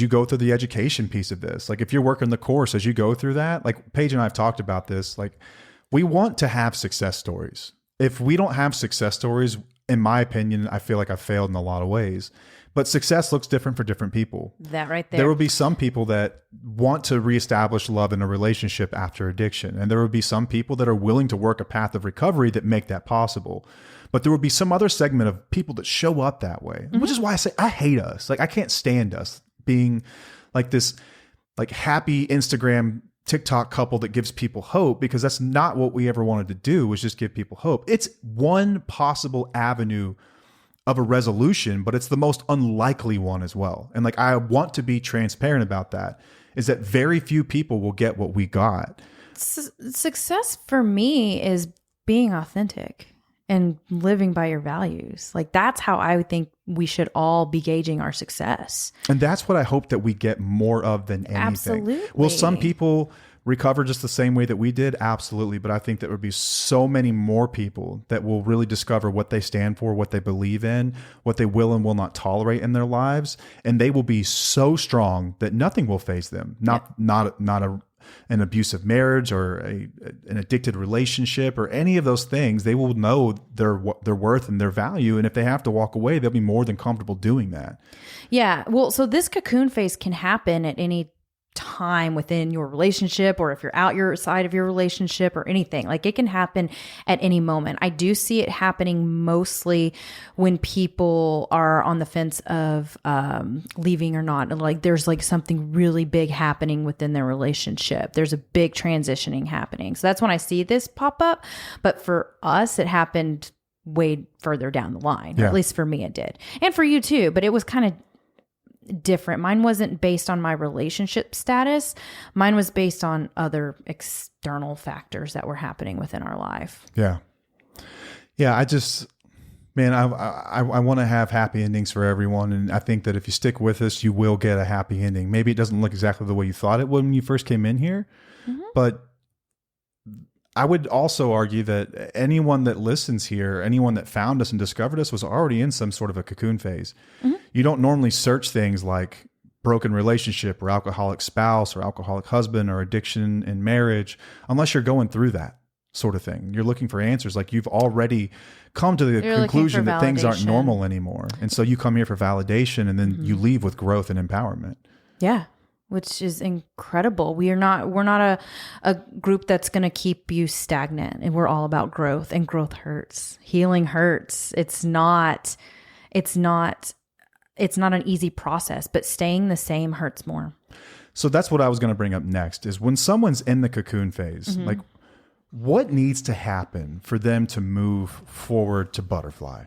go through the education piece of this. Like if you're working the course, as you go through that, like Paige and I have talked about this, like we want to have success stories. If we don't have success stories, in my opinion, I feel like I've failed in a lot of ways. But success looks different for different people. That right there. There will be some people that want to reestablish love in a relationship after addiction. And there will be some people that are willing to work a path of recovery that make that possible. But there will be some other segment of people that show up that way, which is why I say I hate us. Like I can't stand us being like this, like happy Instagram TikTok couple that gives people hope, because that's not what we ever wanted to do, was just give people hope. It's one possible avenue of a resolution, but it's the most unlikely one as well. And like, I want to be transparent about that, is that very few people will get what we got. Success for me is being authentic and living by your values. Like that's how I would think we should all be gauging our success. And that's what I hope that we get more of than anything. Absolutely. Will some people recover just the same way that we did? Absolutely. But I think there would be so many more people that will really discover what they stand for, what they believe in, what they will and will not tolerate in their lives. And they will be so strong that nothing will faze them. Not an abusive marriage or an addicted relationship or any of those things. They will know their worth and their value. And if they have to walk away, they'll be more than comfortable doing that. Yeah. Well, so this cocoon phase can happen at any time within your relationship, or if you're out your side of your relationship or anything. Like it can happen at any moment. I do see it happening mostly when people are on the fence of leaving or not. And like there's like something really big happening within their relationship. There's a big transitioning happening. So that's when I see this pop up. But for us, it happened way further down the line. Yeah. Or at least for me it did. And for you too. But it was kind of different. Mine wasn't based on my relationship status. Mine was based on other external factors that were happening within our life. Yeah. Yeah. I want to have happy endings for everyone. And I think that if you stick with us, you will get a happy ending. Maybe it doesn't look exactly the way you thought it would when you first came in here, but I would also argue that anyone that listens here, anyone that found us and discovered us, was already in some sort of a cocoon phase. You don't normally search things like broken relationship or alcoholic spouse or alcoholic husband or addiction in marriage unless you're going through that sort of thing. You're looking for answers. Like you've already come to the conclusion that things aren't normal anymore. And so you come here for validation, and then you leave with growth and empowerment. Yeah. Which is incredible. We're not a group that's going to keep you stagnant, and we're all about growth, and growth hurts. Healing hurts. It's not an easy process, but staying the same hurts more. So that's what I was going to bring up next, is when someone's in the cocoon phase, like what needs to happen for them to move forward to butterfly?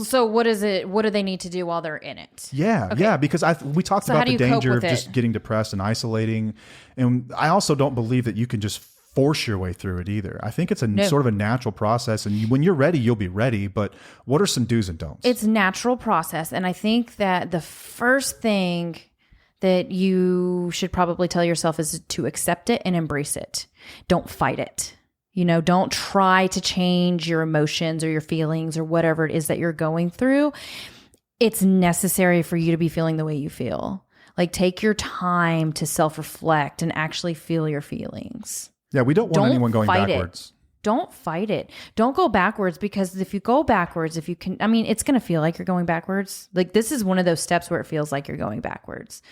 So what is it? What do they need to do while they're in it? Yeah. Okay. Yeah. Because we talked about the danger of just getting depressed and isolating. And I also don't believe that you can just force your way through it either. I think it's sort of a natural process. And when you're ready, you'll be ready. But what are some do's and don'ts? It's a natural process. And I think that the first thing that you should probably tell yourself is to accept it and embrace it. Don't fight it. You know, don't try to change your emotions or your feelings or whatever it is that you're going through. It's necessary for you to be feeling the way you feel. Like, take your time to self-reflect and actually feel your feelings. Yeah, we don't want anyone going backwards. Don't fight it. Don't go backwards, because if you go backwards, if you can, I mean, it's going to feel like you're going backwards. Like, this is one of those steps where it feels like you're going backwards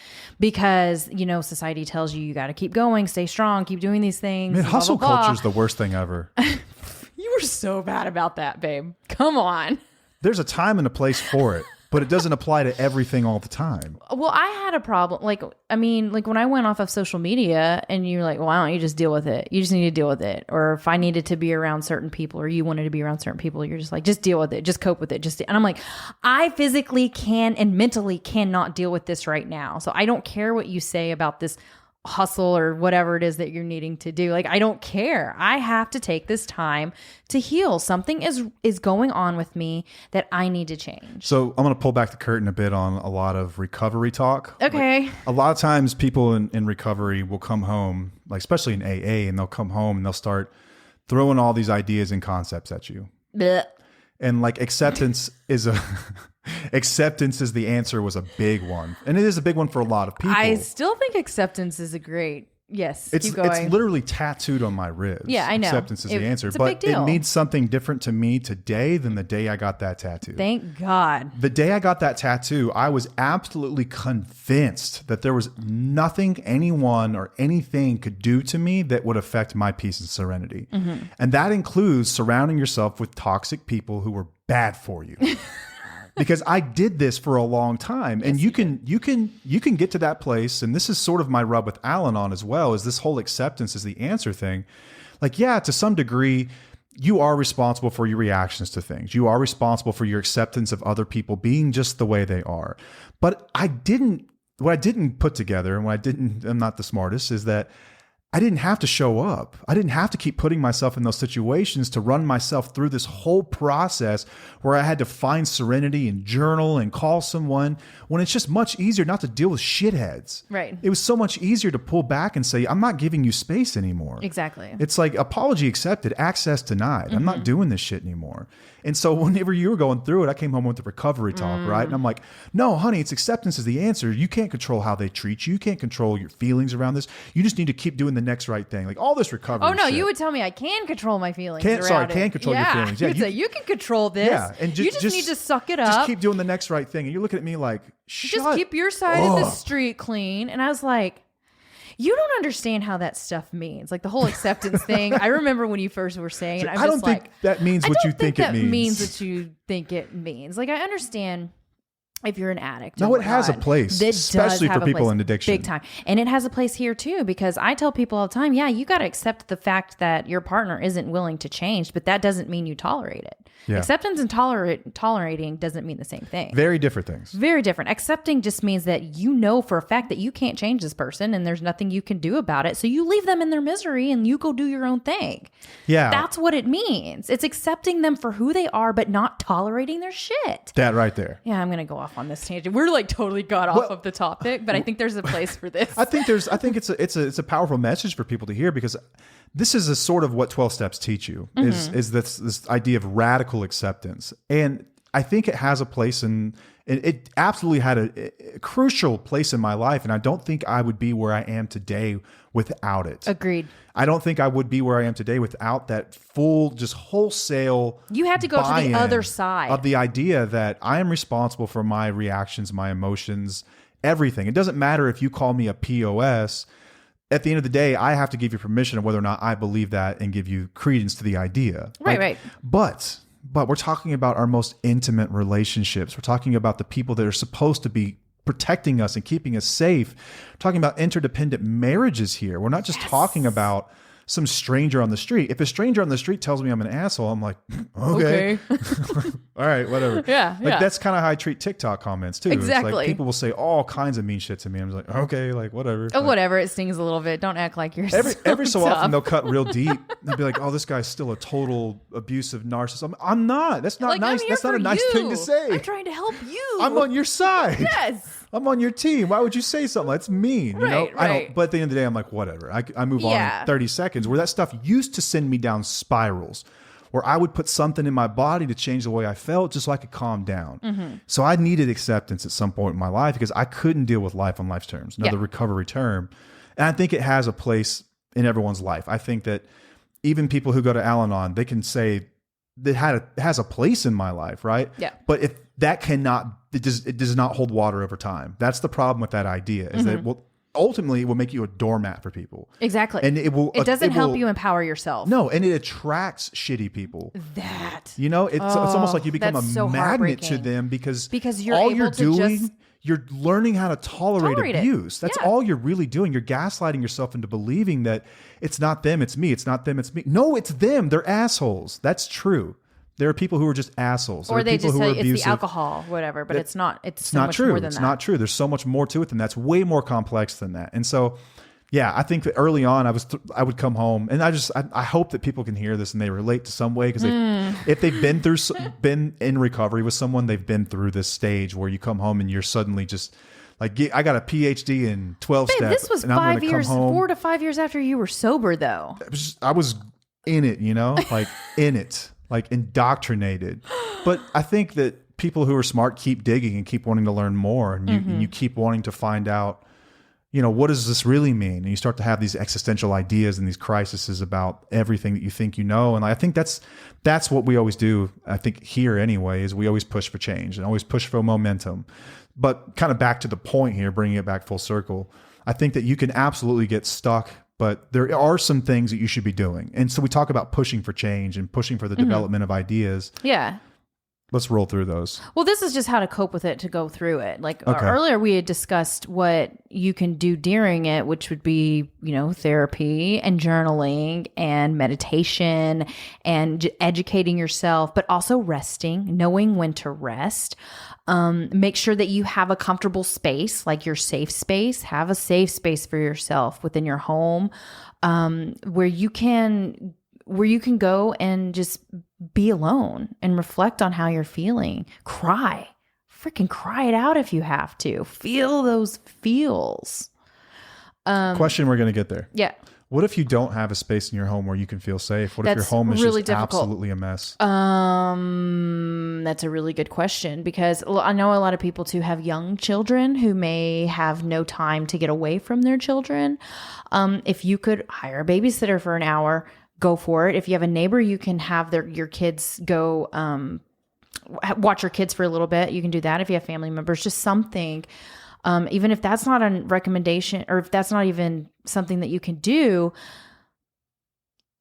because, you know, society tells you got to keep going, stay strong, keep doing these things. Man, hustle blah, blah, blah. culture is the worst thing ever. You were so bad about that, babe. Come on. There's a time and a place for it, but it doesn't apply to everything all the time. Well, I had a problem. Like, I mean, like when I went off of social media and you're like, well, why don't you just deal with it? You just need to deal with it. Or if I needed to be around certain people or you wanted to be around certain people, you're just like, just deal with it. Just cope with it. And I'm like, I physically can and mentally cannot deal with this right now. So I don't care what you say about this hustle or whatever it is that you're needing to do. Like, I don't care. I have to take this time to heal. Something is going on with me that I need to change. So I'm going to pull back the curtain a bit on a lot of recovery talk. Okay. Like, a lot of times people in recovery will come home, like especially in AA, and they'll come home and they'll start throwing all these ideas and concepts at you. Blech. And like acceptance is the answer was a big one. And it is a big one for a lot of people. I still think acceptance is a great, yes, keep going. It's literally tattooed on my ribs. Yeah, I know. Acceptance is the answer. It's a but big deal. It means something different to me today than the day I got that tattoo. Thank God. The day I got that tattoo, I was absolutely convinced that there was nothing anyone or anything could do to me that would affect my peace and serenity. Mm-hmm. And that includes surrounding yourself with toxic people who were bad for you. Because I did this for a long time, and yes, you can get to that place. And this is sort of my rub with Alan on as well, is this whole acceptance is the answer thing. Like, yeah, to some degree, you are responsible for your reactions to things. You are responsible for your acceptance of other people being just the way they are. But what I didn't put together, and I'm not the smartest, is that I didn't have to show up. I didn't have to keep putting myself in those situations to run myself through this whole process where I had to find serenity and journal and call someone, when it's just much easier not to deal with shitheads. Right. It was so much easier to pull back and say, I'm not giving you space anymore. Exactly. It's like apology accepted, access denied. Mm-hmm. I'm not doing this shit anymore. And so whenever you were going through it, I came home with the recovery talk, right? And I'm like, no, honey, it's acceptance is the answer. You can't control how they treat you. You can't control your feelings around this. You just need to keep doing the next right thing. Like all this recovery Oh, no, shit. You would tell me I can control my feelings. Can control your feelings. Yeah, you'd say, you can control this. Yeah, and you just need to suck it up. Just keep doing the next right thing. And you're looking at me like, just keep your side of the street clean. And I was like, you don't understand how that stuff means. Like the whole acceptance thing. I remember when you first were saying it. I don't think that means what you think it means. That means what you think it means. Like I understand if you're an addict. No, it has a place, especially for people in addiction. Big time. And it has a place here too, because I tell people all the time, yeah, you got to accept the fact that your partner isn't willing to change, but that doesn't mean you tolerate it. Yeah. Acceptance and tolerating doesn't mean the same thing. Very different things. Very different. Accepting just means that you know for a fact that you can't change this person and there's nothing you can do about it. So you leave them in their misery and you go do your own thing. Yeah. That's what it means. It's accepting them for who they are, but not tolerating their shit. That right there. Yeah, I'm going to go off on this tangent. We're like totally got off of the topic, but I think there's a place for this. I think it's a powerful message for people to hear, because this is a sort of what 12 steps teach you, is this idea of radical acceptance. And I think it has a place it absolutely had a crucial place in my life. And I don't think I would be where I am today without it. Agreed. I don't think I would be where I am today without that full, just wholesale. You had to go to the other side of the idea that I am responsible for my reactions, my emotions, everything. It doesn't matter if you call me a POS. At the end of the day, I have to give you permission of whether or not I believe that and give you credence to the idea. Right. But we're talking about our most intimate relationships. We're talking about the people that are supposed to be protecting us and keeping us safe. We're talking about interdependent marriages here. We're not just talking about some stranger on the street. If a stranger on the street tells me I'm an asshole, I'm like, okay. All right, whatever. Yeah. That's kind of how I treat TikTok comments too. Exactly. It's like people will say all kinds of mean shit to me. I'm just like, okay, like whatever. Oh, whatever. It stings a little bit. Don't act like you're every so often they'll cut real deep. They'll be like, oh, this guy's still a total abusive narcissist. I'm not. That's not nice. That's not a nice thing to say. I'm trying to help you. I'm on your side. Yes. I'm on your team. Why would you say something? That's mean. You know? Right, I right. don't, but at the end of the day, I'm like, whatever. I move on in 30 seconds, where that stuff used to send me down spirals where I would put something in my body to change the way I felt just so I could calm down. So I needed acceptance at some point in my life because I couldn't deal with life on life's terms, another recovery term. And I think it has a place in everyone's life. I think that even people who go to Al-Anon, they can say that it has a place in my life, right? Yeah. But if that it does not hold water over time. That's the problem with that idea, is that ultimately it will make you a doormat for people. Exactly. And it doesn't help you empower yourself. No, and it attracts shitty people. That. You know, it's almost like you become a magnet to them because you're all able you're to doing, just you're learning how to tolerate abuse. That's all you're really doing. You're gaslighting yourself into believing that it's not them, it's me. It's not them, it's me. No, it's them. They're assholes. That's true. There are people who are just assholes. Or they just say it's abusive. the alcohol, whatever, but it's not. It's so not much true. more than It's that. not true. There's so much more to it than that. It's way more complex than that. And so, yeah, I think that early on I would come home, and I hope that people can hear this and they relate to some way, because if they've been in recovery with someone, they've been through this stage where you come home and you're suddenly just like, I got a PhD in 12 Babe, steps. this was and I'm gonna 5 years, come home. 4 to 5 years after you were sober, though. I was in it, you know, like in it, like indoctrinated. But I think that people who are smart keep digging and keep wanting to learn more, and you keep wanting to find out, you know, what does this really mean? And you start to have these existential ideas and these crises about everything that you think you know. And I think that's what we always do. I think here anyway, is we always push for change and always push for momentum. But kind of back to the point here, bringing it back full circle, I think that you can absolutely get stuck, but there are some things that you should be doing. And so we talk about pushing for change and pushing for the development of ideas. Yeah. Let's roll through those. Well, this is just how to cope with it, to go through it. Like earlier, we had discussed what you can do during it, which would be, you know, therapy and journaling and meditation and educating yourself, but also resting, knowing when to rest. Make sure that you have a comfortable space, like your safe space. Have a safe space for yourself within your home, where you can go and just be alone and reflect on how you're feeling. Cry. Freaking cry it out if you have to. Feel those feels. Question, we're going to get there. Yeah. What if you don't have a space in your home where you can feel safe? What if your home is really just difficult. absolutely a mess? That's a really good question, because I know a lot of people too have young children who may have no time to get away from their children. If you could hire a babysitter for an hour, go for it. If you have a neighbor, you can have your kids go watch your kids for a little bit. You can do that. If you have family members, just something. Even if that's not a recommendation, or if that's not even something that you can do,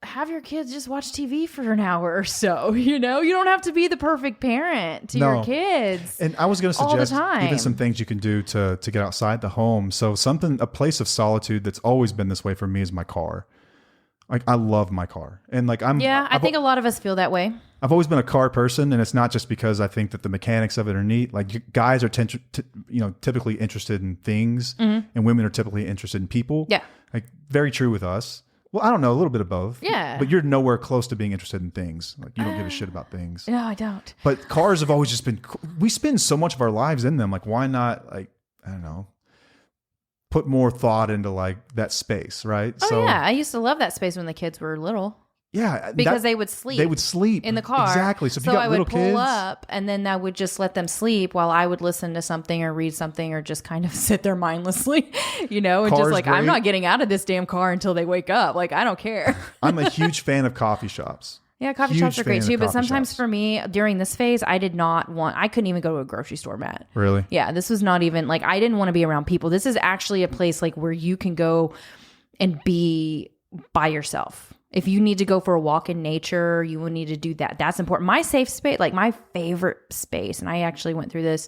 have your kids just watch TV for an hour or so. You know, you don't have to be the perfect parent to your kids. And I was going to suggest time. even some things you can do to get outside the home. So a place of solitude that's always been this way for me is my car. Like, I love my car, and like I think a lot of us feel that way. I've always been a car person, and it's not just because I think that the mechanics of it are neat. Like, guys are typically interested in things, and women are typically interested in people. Yeah, like very true with us. Well, I don't know, a little bit of both. Yeah, but you're nowhere close to being interested in things. Like, you don't give a shit about things. No, I don't. But cars have always just been. We spend so much of our lives in them. Like, why not? Like, I don't know. Put more thought into like that space, right? Oh, yeah. I used to love that space when the kids were little. Yeah. Because they would sleep. They would sleep. In the car. Exactly. So if you got little kids. I would pull up, and then I would just let them sleep while I would listen to something or read something, or just kind of sit there mindlessly, you know, and just like, great. I'm not getting out of this damn car until they wake up. Like, I don't care. I'm a huge fan of coffee shops. Yeah, coffee shops are great too. But sometimes for me, during this phase, I couldn't even go to a grocery store, Matt. Really? Yeah, this was not even like, I didn't want to be around people. This is actually a place like where you can go and be by yourself. If you need to go for a walk in nature, you will need to do that. That's important. My safe space, like my favorite space, and I actually went through this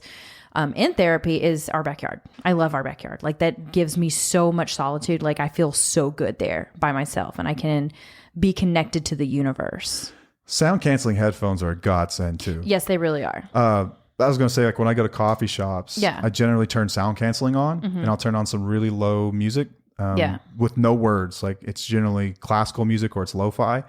in therapy, is our backyard. I love our backyard. Like, that gives me so much solitude. Like, I feel so good there by myself, and I can be connected to the universe. Sound canceling headphones are a godsend too. Yes, they really are. I was going to say, like, when I go to coffee shops, I generally turn sound canceling on, and I'll turn on some really low music with no words. Like, it's generally classical music or it's lo-fi.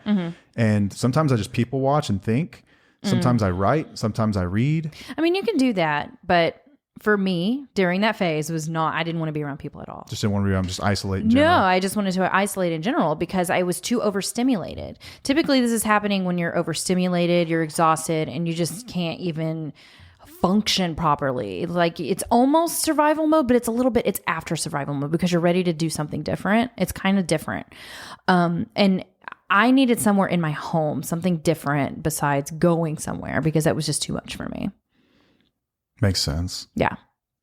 And sometimes I just people watch and think. Sometimes I write. Sometimes I read. I mean, you can do that, but for me during that phase was not, I didn't want to be around people at all. Just didn't want to be around, just isolate in No, general. I just wanted to isolate in general because I was too overstimulated. Typically, this is happening when you're overstimulated, you're exhausted, and you just can't even function properly. Like it's almost survival mode, but it's after survival mode because you're ready to do something different. It's kind of different. And I needed somewhere in my home, something different besides going somewhere because that was just too much for me. Makes sense. Yeah.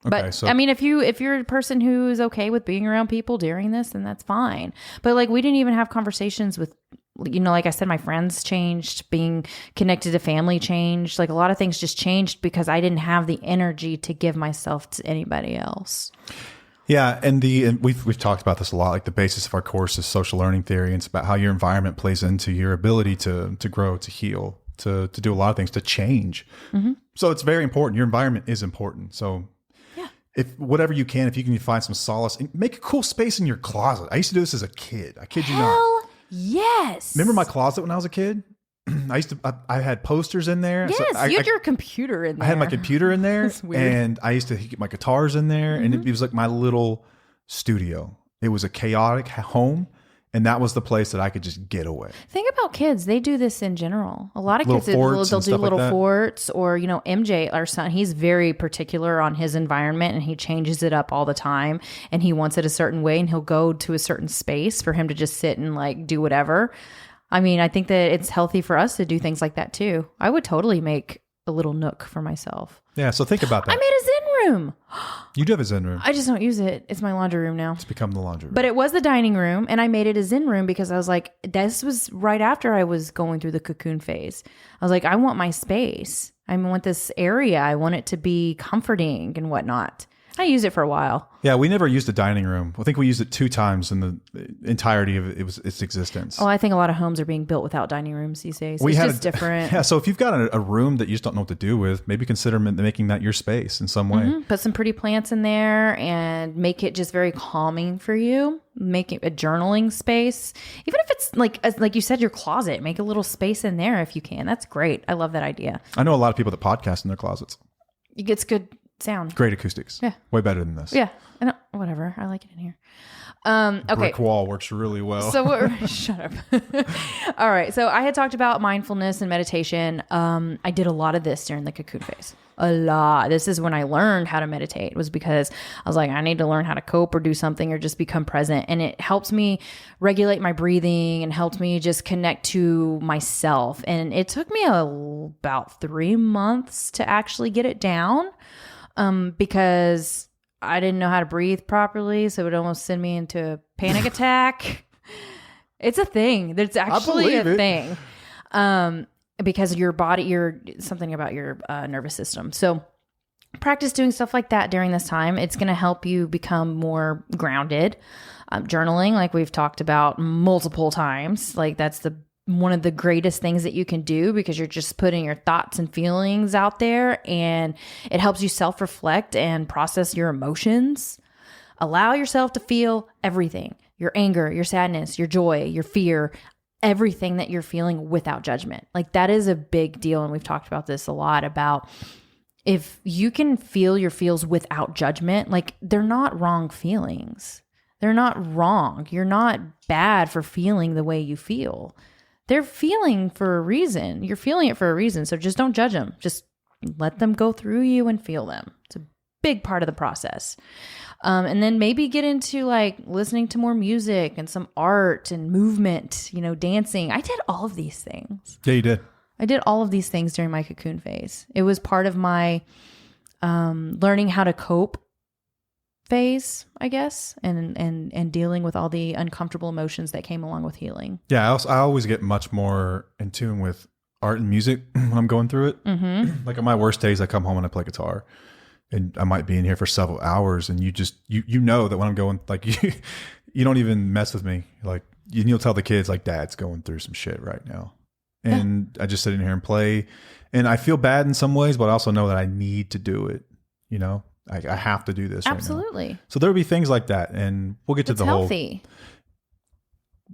Okay, But so I mean, if you're a person who is okay with being around people during this, then that's fine. But like, we didn't even have conversations with, like I said, my friends changed, being connected to family changed. Like a lot of things just changed because I didn't have the energy to give myself to anybody else. yeah, and we've talked about this a lot. Like the basis of our course is social learning theory, and it's about how your environment plays into your ability to grow, to heal, to do a lot of things, to change. Mm-hmm. So it's very important. Your environment is important. So if whatever you can, if you can find some solace, and make a cool space in your closet. I used to do this as a kid. I kid you not. Hell yes. Remember my closet when I was a kid? I had posters in there. Yes, So you had your computer in there. I had my computer in there, That's weird. and I used to get my guitars in there, and it was like my little studio. It was a chaotic home, and that was the place that I could just get away. Think about kids. They do this in general. A lot of Little kids, forts they'll and do stuff like little that. forts or, MJ, our son, he's very particular on his environment and he changes it up all the time and he wants it a certain way and he'll go to a certain space for him to just sit and like do whatever. I mean, I think that it's healthy for us to do things like that too. I would totally make a little nook for myself. Yeah, so think about that. I made a Zen room. You do have a Zen room. I just don't use it. It's my laundry room now. It's become the laundry room. But it was the dining room, and I made it a Zen room because I was like, this was right after I was going through the cocoon phase. I was like, I want my space. I want this area. I want it to be comforting and whatnot. I used it for a while. Yeah, we never used a dining room. I think we used it 2 times in the entirety of its existence. Oh, I think a lot of homes are being built without dining rooms these days. We It's had just different. Yeah, so if you've got a room that you just don't know what to do with, maybe consider making that your space in some way. Put some pretty plants in there and make it just very calming for you. Make it a journaling space. Even if it's like you said, your closet, make a little space in there if you can. That's great. I love that idea. I know a lot of people that podcast in their closets. It gets good sound. Great acoustics. Yeah. Way better than this. Yeah. I don't, whatever. I like it in here. Okay. Brick wall works really well. So shut up. All right. So I had talked about mindfulness and meditation. I did a lot of this during the cocoon phase. A lot. This is when I learned how to meditate. It was because I was like, I need to learn how to cope or do something or just become present. And it helps me regulate my breathing and helped me just connect to myself. And it took me about 3 months to actually get it down. Because I didn't know how to breathe properly, so it would almost send me into a panic attack. It's a thing. There's actually a thing. Because your body, something about your nervous system. So practice doing stuff like that during this time. It's going to help you become more grounded. Journaling, like we've talked about multiple times, like that's one of the greatest things that you can do because you're just putting your thoughts and feelings out there and it helps you self-reflect and process your emotions. Allow yourself to feel everything, your anger, your sadness, your joy, your fear, everything that you're feeling without judgment. Like that is a big deal. And we've talked about this a lot about if you can feel your feels without judgment, like they're not wrong feelings. They're not wrong. You're not bad for feeling the way you feel. They're feeling for a reason. You're feeling it for a reason. So just don't judge them. Just let them go through you and feel them. It's a big part of the process. And then maybe get into like listening to more music and some art and movement, dancing. I did all of these things. Yeah, you did. I did all of these things during my cocoon phase. It was part of my learning how to cope phase, I guess, and dealing with all the uncomfortable emotions that came along with healing. Yeah, I always get much more in tune with art and music when I'm going through it. Mm-hmm. Like on my worst days, I come home and I play guitar, and I might be in here for several hours, and you know that when I'm going, like you don't even mess with me. Like you'll tell the kids like Dad's going through some shit right now, and I just sit in here and play, and I feel bad in some ways, but I also know that I need to do it. I have to do this Absolutely. right now. So there'll be things like that, and we'll get to the healthy.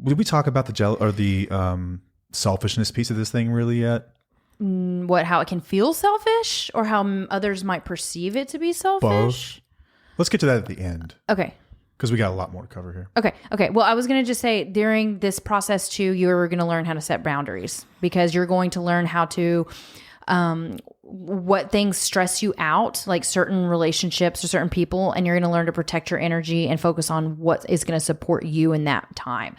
Did we talk about the selfishness piece of this thing really yet? how it can feel selfish or how others might perceive it to be selfish? Both. Let's get to that at the end. Okay. Because we got a lot more to cover here. Okay. Well, I was going to just say during this process too, you're going to learn how to set boundaries because you're going to learn how to, what things stress you out, like certain relationships or certain people, and you're going to learn to protect your energy and focus on what is going to support you in that time.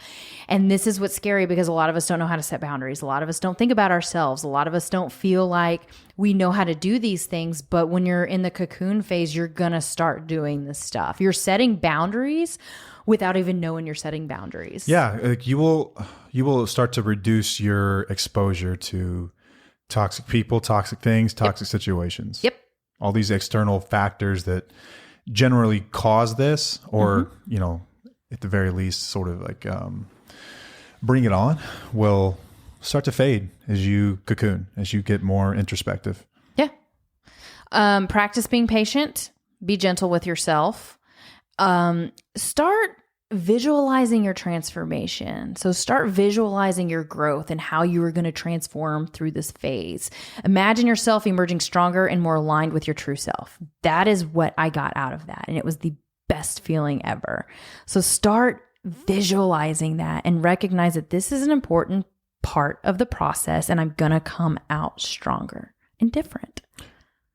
And this is what's scary because a lot of us don't know how to set boundaries. A lot of us don't think about ourselves. A lot of us don't feel like we know how to do these things. But when you're in the cocoon phase, you're going to start doing this stuff. You're setting boundaries without even knowing you're setting boundaries. Yeah. Like you will start to reduce your exposure to toxic people, toxic things, toxic situations. Yep. All these external factors that generally cause this, or, at the very least, sort of like bring it on, will start to fade as you cocoon, as you get more introspective. Yeah. Practice being patient. Be gentle with yourself. Start visualizing your transformation. So start visualizing your growth and how you are going to transform through this phase. Imagine yourself emerging stronger and more aligned with your true self. That is what I got out of that. And it was the best feeling ever. So start visualizing that and recognize that this is an important part of the process and I'm going to come out stronger and different.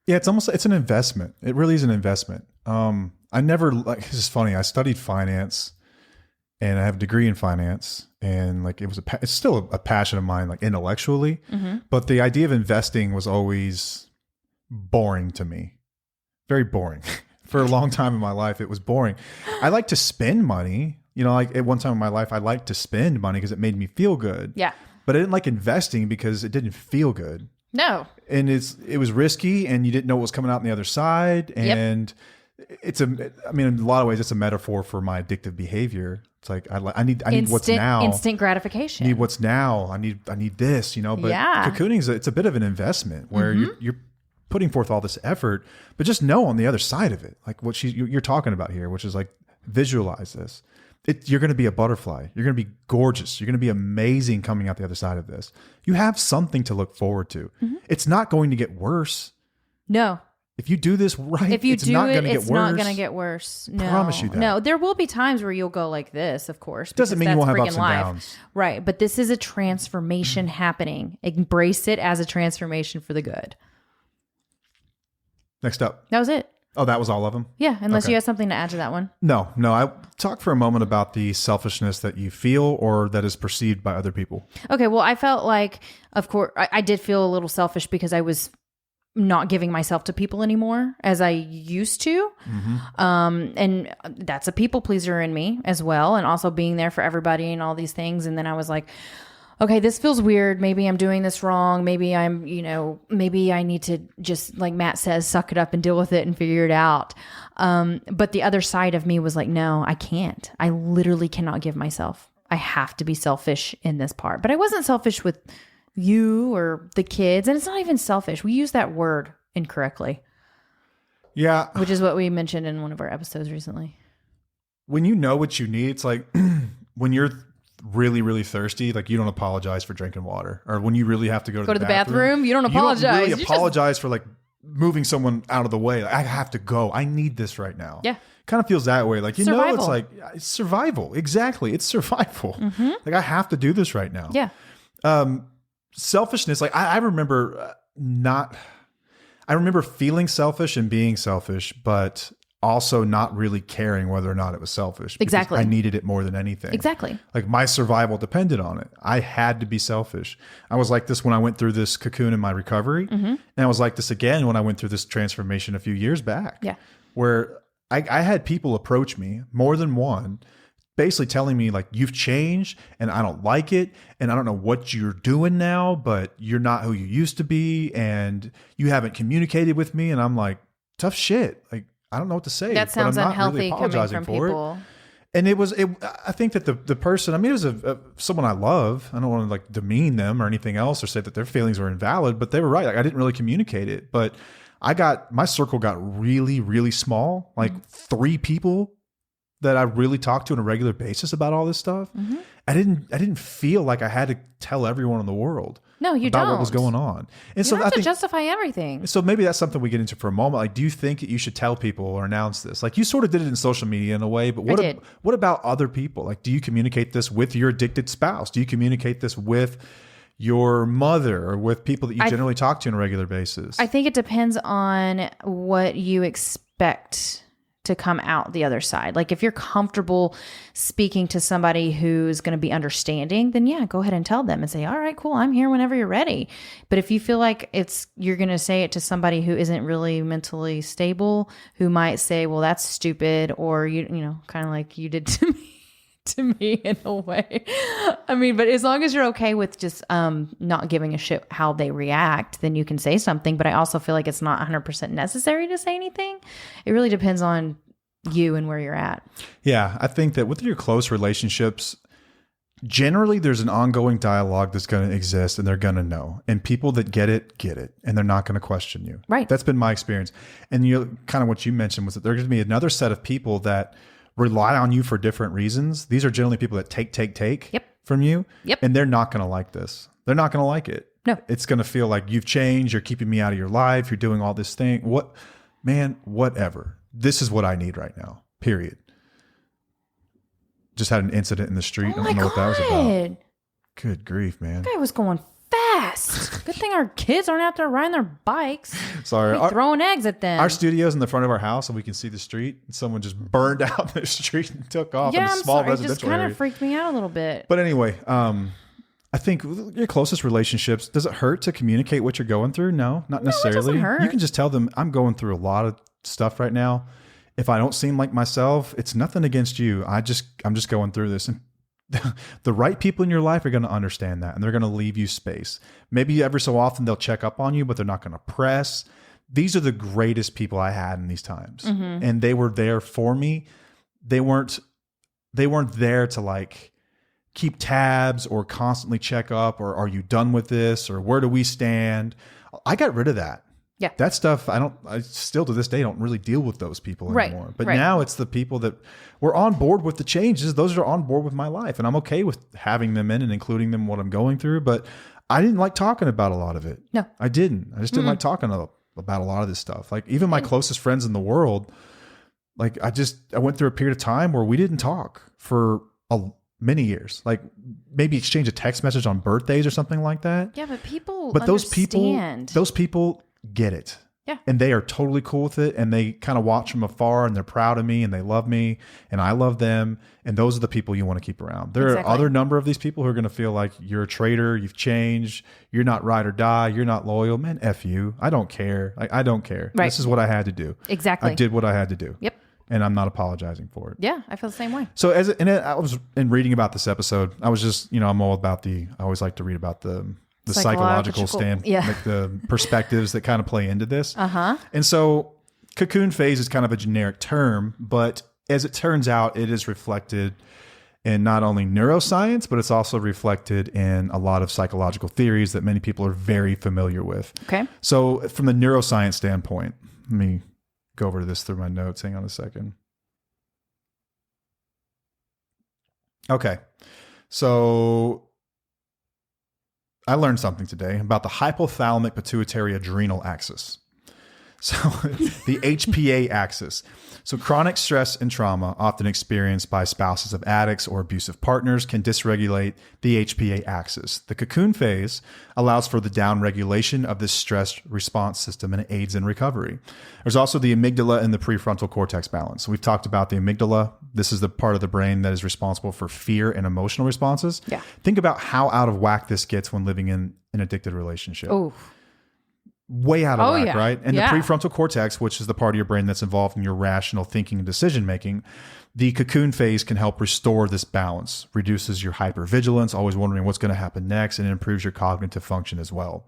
Yeah, it's an investment. It really is an investment. This is funny. I studied finance and I have a degree in finance, and like it's still a passion of mine, like intellectually, but the idea of investing was always boring to me. Very boring. For a long time in my life, it was boring. I like to spend money, like at one time in my life, I liked to spend money because it made me feel good. Yeah. But I didn't like investing because it didn't feel good. No. And it was risky and you didn't know what was coming out on the other side. And in a lot of ways, it's a metaphor for my addictive behavior. It's like, I need what's now. Instant gratification. I need what's now. I need this, but cocooning it's a bit of an investment where you're putting forth all this effort, but just know on the other side of it, like what you're talking about here, which is like, visualize this. You're going to be a butterfly. You're going to be gorgeous. You're going to be amazing coming out the other side of this. You have something to look forward to. It's not going to get worse. No. If you do this right, it's not going to get worse. No. I promise you that. No, there will be times where you'll go like this, of course. Doesn't mean you won't have ups and downs. Right. But this is a transformation happening. Embrace it as a transformation for the good. Next up. That was it. Oh, that was all of them? Yeah, unless you have something to add to that one. No. I talk for a moment about the selfishness that you feel or that is perceived by other people. Okay, well, I felt like, of course, I did feel a little selfish because I was not giving myself to people anymore as I used to. And that's a people pleaser in me as well. And also being there for everybody and all these things. And then I was like, okay, this feels weird. Maybe I'm doing this wrong. Maybe maybe I need to just, like Matt says, suck it up and deal with it and figure it out. But the other side of me was like, no, I can't. I literally cannot give myself. I have to be selfish in this part. But I wasn't selfish with you or the kids. And it's not even selfish. We use that word incorrectly. Yeah. Which is what we mentioned in one of our episodes recently. When you know what you need, it's like when you're really, really thirsty, like you don't apologize for drinking water. Or when you really have to go to the bathroom, you don't apologize. You don't really apologize for like moving someone out of the way. Like, I have to go. I need this right now. Yeah. Kind of feels that way. Like, survival. It's like it's survival. Exactly. It's survival. Like I have to do this right now. Yeah. Selfishness. Like I remember I remember feeling selfish and being selfish, but also not really caring whether or not it was selfish. Exactly. I needed it more than anything. Exactly. Like my survival depended on it. I had to be selfish. I was like this when I went through this cocoon in my recovery. And I was like this again when I went through this transformation a few years back. Yeah. Where I had people approach me, more than one, basically telling me like, you've changed and I don't like it. And I don't know what you're doing now, but you're not who you used to be. And you haven't communicated with me. And I'm like, tough shit. Like, I don't know what to say. That sounds but I'm unhealthy not really coming from people. And I think that the person, I mean, it was someone I love. I don't want to like demean them or anything else or say that their feelings were invalid, but they were right. Like I didn't really communicate it, but my circle got really, really small, like 3 people that I really talked to on a regular basis about all this stuff, I didn't feel like I had to tell everyone in the world. No, you about don't. what was going on. And You so don't I have to think justify everything. so maybe that's something we get into for a moment. Like, do you think that you should tell people or announce this? Like, you sort of did it in social media in a way, but what about other people? Like, do you communicate this with your addicted spouse? Do you communicate this with your mother or with people that you generally talk to on a regular basis? I think it depends on what you expect to come out the other side. Like if you're comfortable speaking to somebody who's going to be understanding, then yeah, go ahead and tell them and say, all right, cool, I'm here whenever you're ready. But if you feel like you're going to say it to somebody who isn't really mentally stable, who might say, well, that's stupid, or you know, kind of like you did to me in a way. I mean, but as long as you're okay with just not giving a shit how they react, then you can say something. But I also feel like it's not 100% necessary to say anything. It really depends on you and where you're at. Yeah, I think that with your close relationships, generally there's an ongoing dialogue that's going to exist and they're going to know. And people that get it, and they're not going to question you. Right. That's been my experience. And kind of what you mentioned was that there's going to be another set of people that rely on you for different reasons. These are generally people that take from you. Yep. And they're not going to like this. They're not going to like it. No. It's going to feel like you've changed. You're keeping me out of your life. You're doing all this thing. Whatever. This is what I need right now. Period. Just had an incident in the street. I don't know what that was about. Good grief, man. That guy was going fast. Good thing our kids aren't out there riding their bikes. Sorry. Throwing eggs at them. Our studio's in the front of our house and we can see the street. And someone just burned out the street and took off in a small residential area. It just kind of freaked me out a little bit. But anyway, I think your closest relationships, does it hurt to communicate what you're going through? No, not necessarily. It doesn't hurt. You can just tell them, I'm going through a lot of stuff right now. If I don't seem like myself, it's nothing against you. I'm just going through this. And the right people in your life are going to understand that and they're going to leave you space. Maybe every so often they'll check up on you, but they're not going to press. These are the greatest people I had in these times. Mm-hmm. And they were there for me. They weren't there to like keep tabs or constantly check up or are you done with this or where do we stand? I got rid of that. Yeah. That stuff, I still to this day don't really deal with those people anymore. But now it's the people that were on board with the changes. Those are on board with my life. And I'm okay with having them in and including them in what I'm going through. But I didn't like talking about a lot of it. No. I didn't. I just didn't like talking about a lot of this stuff. Like even my closest friends in the world, like I went through a period of time where we didn't talk for many years, like maybe exchange a text message on birthdays or something like that. Yeah, but those people get it. Yeah. And they are totally cool with it. And they kind of watch from afar and they're proud of me and they love me and I love them. And those are the people you want to keep around. There are other number of these people who are going to feel like you're a traitor. You've changed. You're not ride or die. You're not loyal. Man, F you. I don't care. I don't care. Right. This is what I had to do. Exactly. I did what I had to do. Yep. And I'm not apologizing for it. Yeah, I feel the same way. So I was in reading about this episode, I was just, I'm all about I always like to read about the psychological like the perspectives that kind of play into this. Uh-huh. And so cocoon phase is kind of a generic term, but as it turns out, it is reflected in not only neuroscience, but it's also reflected in a lot of psychological theories that many people are very familiar with. Okay. So from the neuroscience standpoint, let me go over to this through my notes. Hang on a second. Okay. So I learned something today about the hypothalamic pituitary adrenal axis. So the HPA axis. So chronic stress and trauma, often experienced by spouses of addicts or abusive partners, can dysregulate the HPA axis. The cocoon phase allows for the downregulation of this stress response system and aids in recovery. There's also the amygdala and the prefrontal cortex balance. So we've talked about the amygdala. This is the part of the brain that is responsible for fear and emotional responses. Yeah. Think about how out of whack this gets when living in an addicted relationship. Oh, way out of whack, yeah. right? And the prefrontal cortex, which is the part of your brain that's involved in your rational thinking and decision making, the cocoon phase can help restore this balance, reduces your hypervigilance, always wondering what's going to happen next, and improves your cognitive function as well.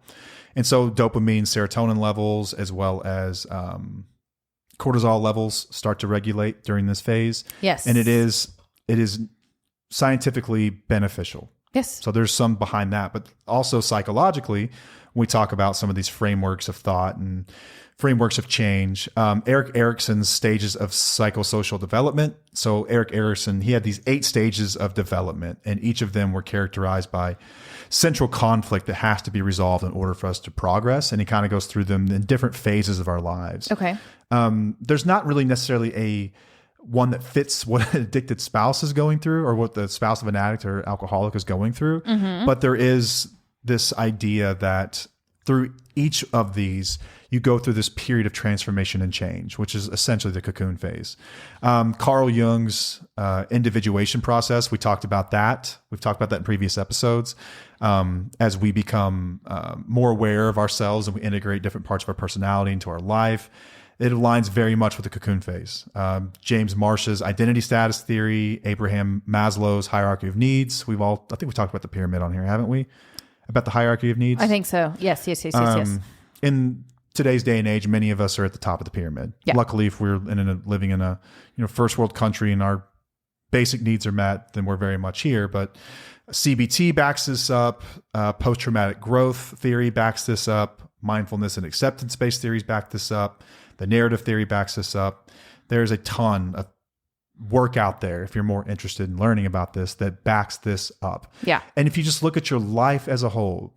And so dopamine, serotonin levels, as well as cortisol levels start to regulate during this phase. Yes. And it is scientifically beneficial. Yes. So there's some behind that, but also psychologically, we talk about some of these frameworks of thought and frameworks of change. Eric Erickson's stages of psychosocial development. So Eric Erickson, he had these 8 stages of development, and each of them were characterized by central conflict that has to be resolved in order for us to progress. And he kind of goes through them in different phases of our lives. Okay. There's not really necessarily a one that fits what an addicted spouse is going through or what the spouse of an addict or alcoholic is going through. But there is this idea that through each of these, you go through this period of transformation and change, which is essentially the cocoon phase. Carl Jung's individuation process, we talked about that. We've talked about that in previous episodes. As we become more aware of ourselves and we integrate different parts of our personality into our life, it aligns very much with the cocoon phase. James Marsh's identity status theory, Abraham Maslow's hierarchy of needs. I think we talked about the pyramid on here, haven't we? About the hierarchy of needs? I think so. Yes. In today's day and age, many of us are at the top of the pyramid. Yeah. Luckily, if we're living in a first world country and our basic needs are met, then we're very much here. But CBT backs this up. Post-traumatic growth theory backs this up. Mindfulness and acceptance-based theories back this up. The narrative theory backs this up. There's a ton of work out there, if you're more interested in learning about this, that backs this up. Yeah. And if you just look at your life as a whole,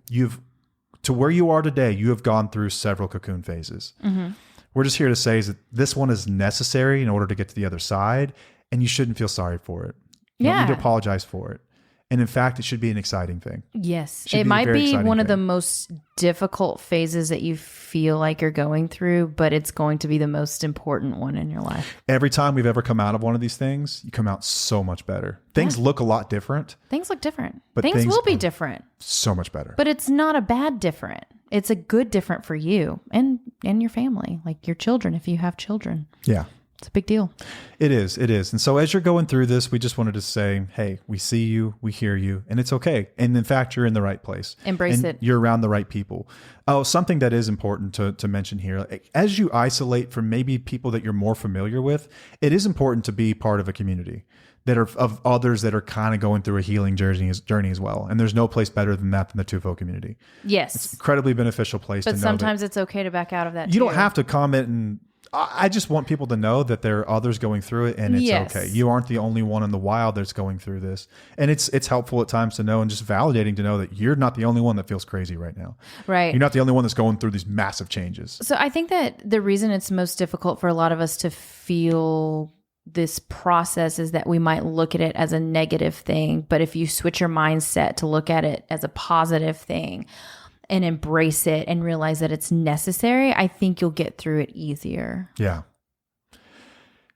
to where you are today, you have gone through several cocoon phases. We're just here to say is that this one is necessary in order to get to the other side, and you shouldn't feel sorry for it. You don't need to apologize for it. And in fact, it should be an exciting thing. Yes. It might be one of the most difficult phases that you feel like you're going through, but it's going to be the most important one in your life. Every time we've ever come out of one of these things, you come out so much better. Things look a lot different. Things look different. But things will be different. So much better. But it's not a bad different. It's a good different for you and your family, like your children, if you have children. Yeah. It's a big deal. It is. And so as you're going through this, we just wanted to say, hey, we see you, we hear you, and it's okay. And in fact, you're in the right place. Embrace and it. You're around the right people. Oh, something that is important to mention here, as you isolate from maybe people that you're more familiar with, it is important to be part of a community that are of others that are kind of going through a healing journey as well. And there's no place better than that than the Tufo community. Yes. It's an incredibly beneficial place to know. But sometimes it's okay to back out of that You don't have to comment, and I just want people to know that there are others going through it, and it's okay. You aren't the only one in the wild that's going through this. And it's helpful at times to know, and just validating to know that you're not the only one that feels crazy right now. Right. You're not the only one that's going through these massive changes. So I think that the reason it's most difficult for a lot of us to feel this process is that we might look at it as a negative thing. But if you switch your mindset to look at it as a positive thing and embrace it and realize that it's necessary, I think you'll get through it easier. Yeah.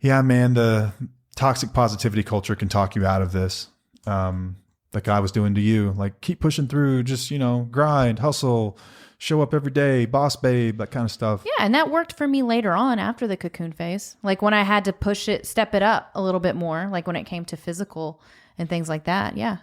Yeah, man, the toxic positivity culture can talk you out of this. Like I was doing to you, like keep pushing through, just, grind, hustle, show up every day, boss babe, that kind of stuff. Yeah. And that worked for me later on after the cocoon phase. Like when I had to step it up a little bit more, like when it came to physical and things like that. Yeah.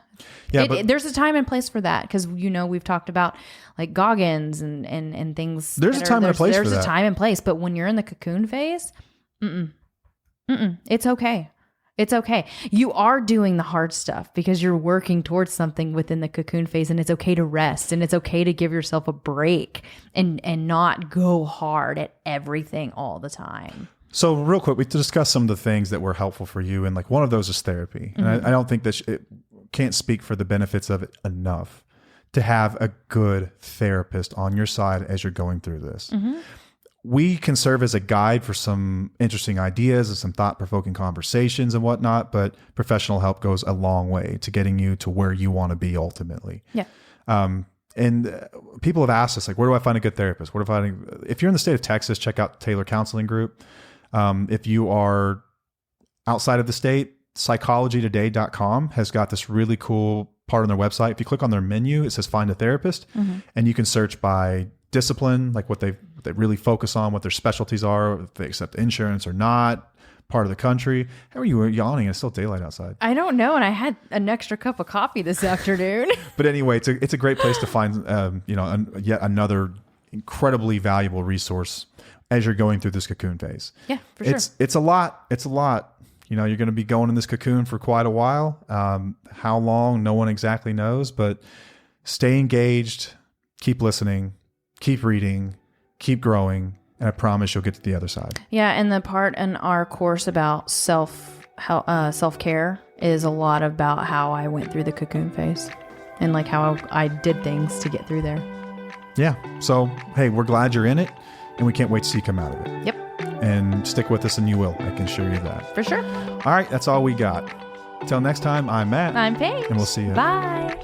There's a time and place for that. Cause we've talked about like Goggins and things. There's a time and a place for that. There's a time and place, but when you're in the cocoon phase, it's okay. It's okay. You are doing the hard stuff because you're working towards something within the cocoon phase, and it's okay to rest, and it's okay to give yourself a break and not go hard at everything all the time. So real quick, we discussed some of the things that were helpful for you. And like one of those is therapy. And I don't think that it can't speak for the benefits of it enough to have a good therapist on your side as you're going through this. We can serve as a guide for some interesting ideas and some thought-provoking conversations and whatnot, but professional help goes a long way to getting you to where you want to be ultimately. Yeah. And people have asked us, like, where do I find a good therapist? If you're in the state of Texas, check out Taylor Counseling Group. If you are outside of the state, psychologytoday.com has got this really cool part on their website. If you click on their menu, it says find a therapist, and you can search by discipline, like what they really focus on, what their specialties are, if they accept insurance or not, part of the country. How are you yawning? It's still daylight outside. I don't know. And I had an extra cup of coffee this afternoon. But anyway, it's a great place to find, yet another incredibly valuable resource as you're going through this cocoon phase. Yeah, for sure. It's a lot. You're going to be going in this cocoon for quite a while. How long? No one exactly knows, but stay engaged, keep listening, keep reading, keep growing, And I promise you'll get to the other side. Yeah, and the part in our course about self-care is a lot about how I went through the cocoon phase and like how I did things to get through there. Yeah. So, hey, we're glad you're in it, and we can't wait to see you come out of it. Yep. And stick with us, and you will. I can assure you that. For sure. All right, that's all we got. Till next time, I'm Matt. I'm Paige. And we'll see you. Bye.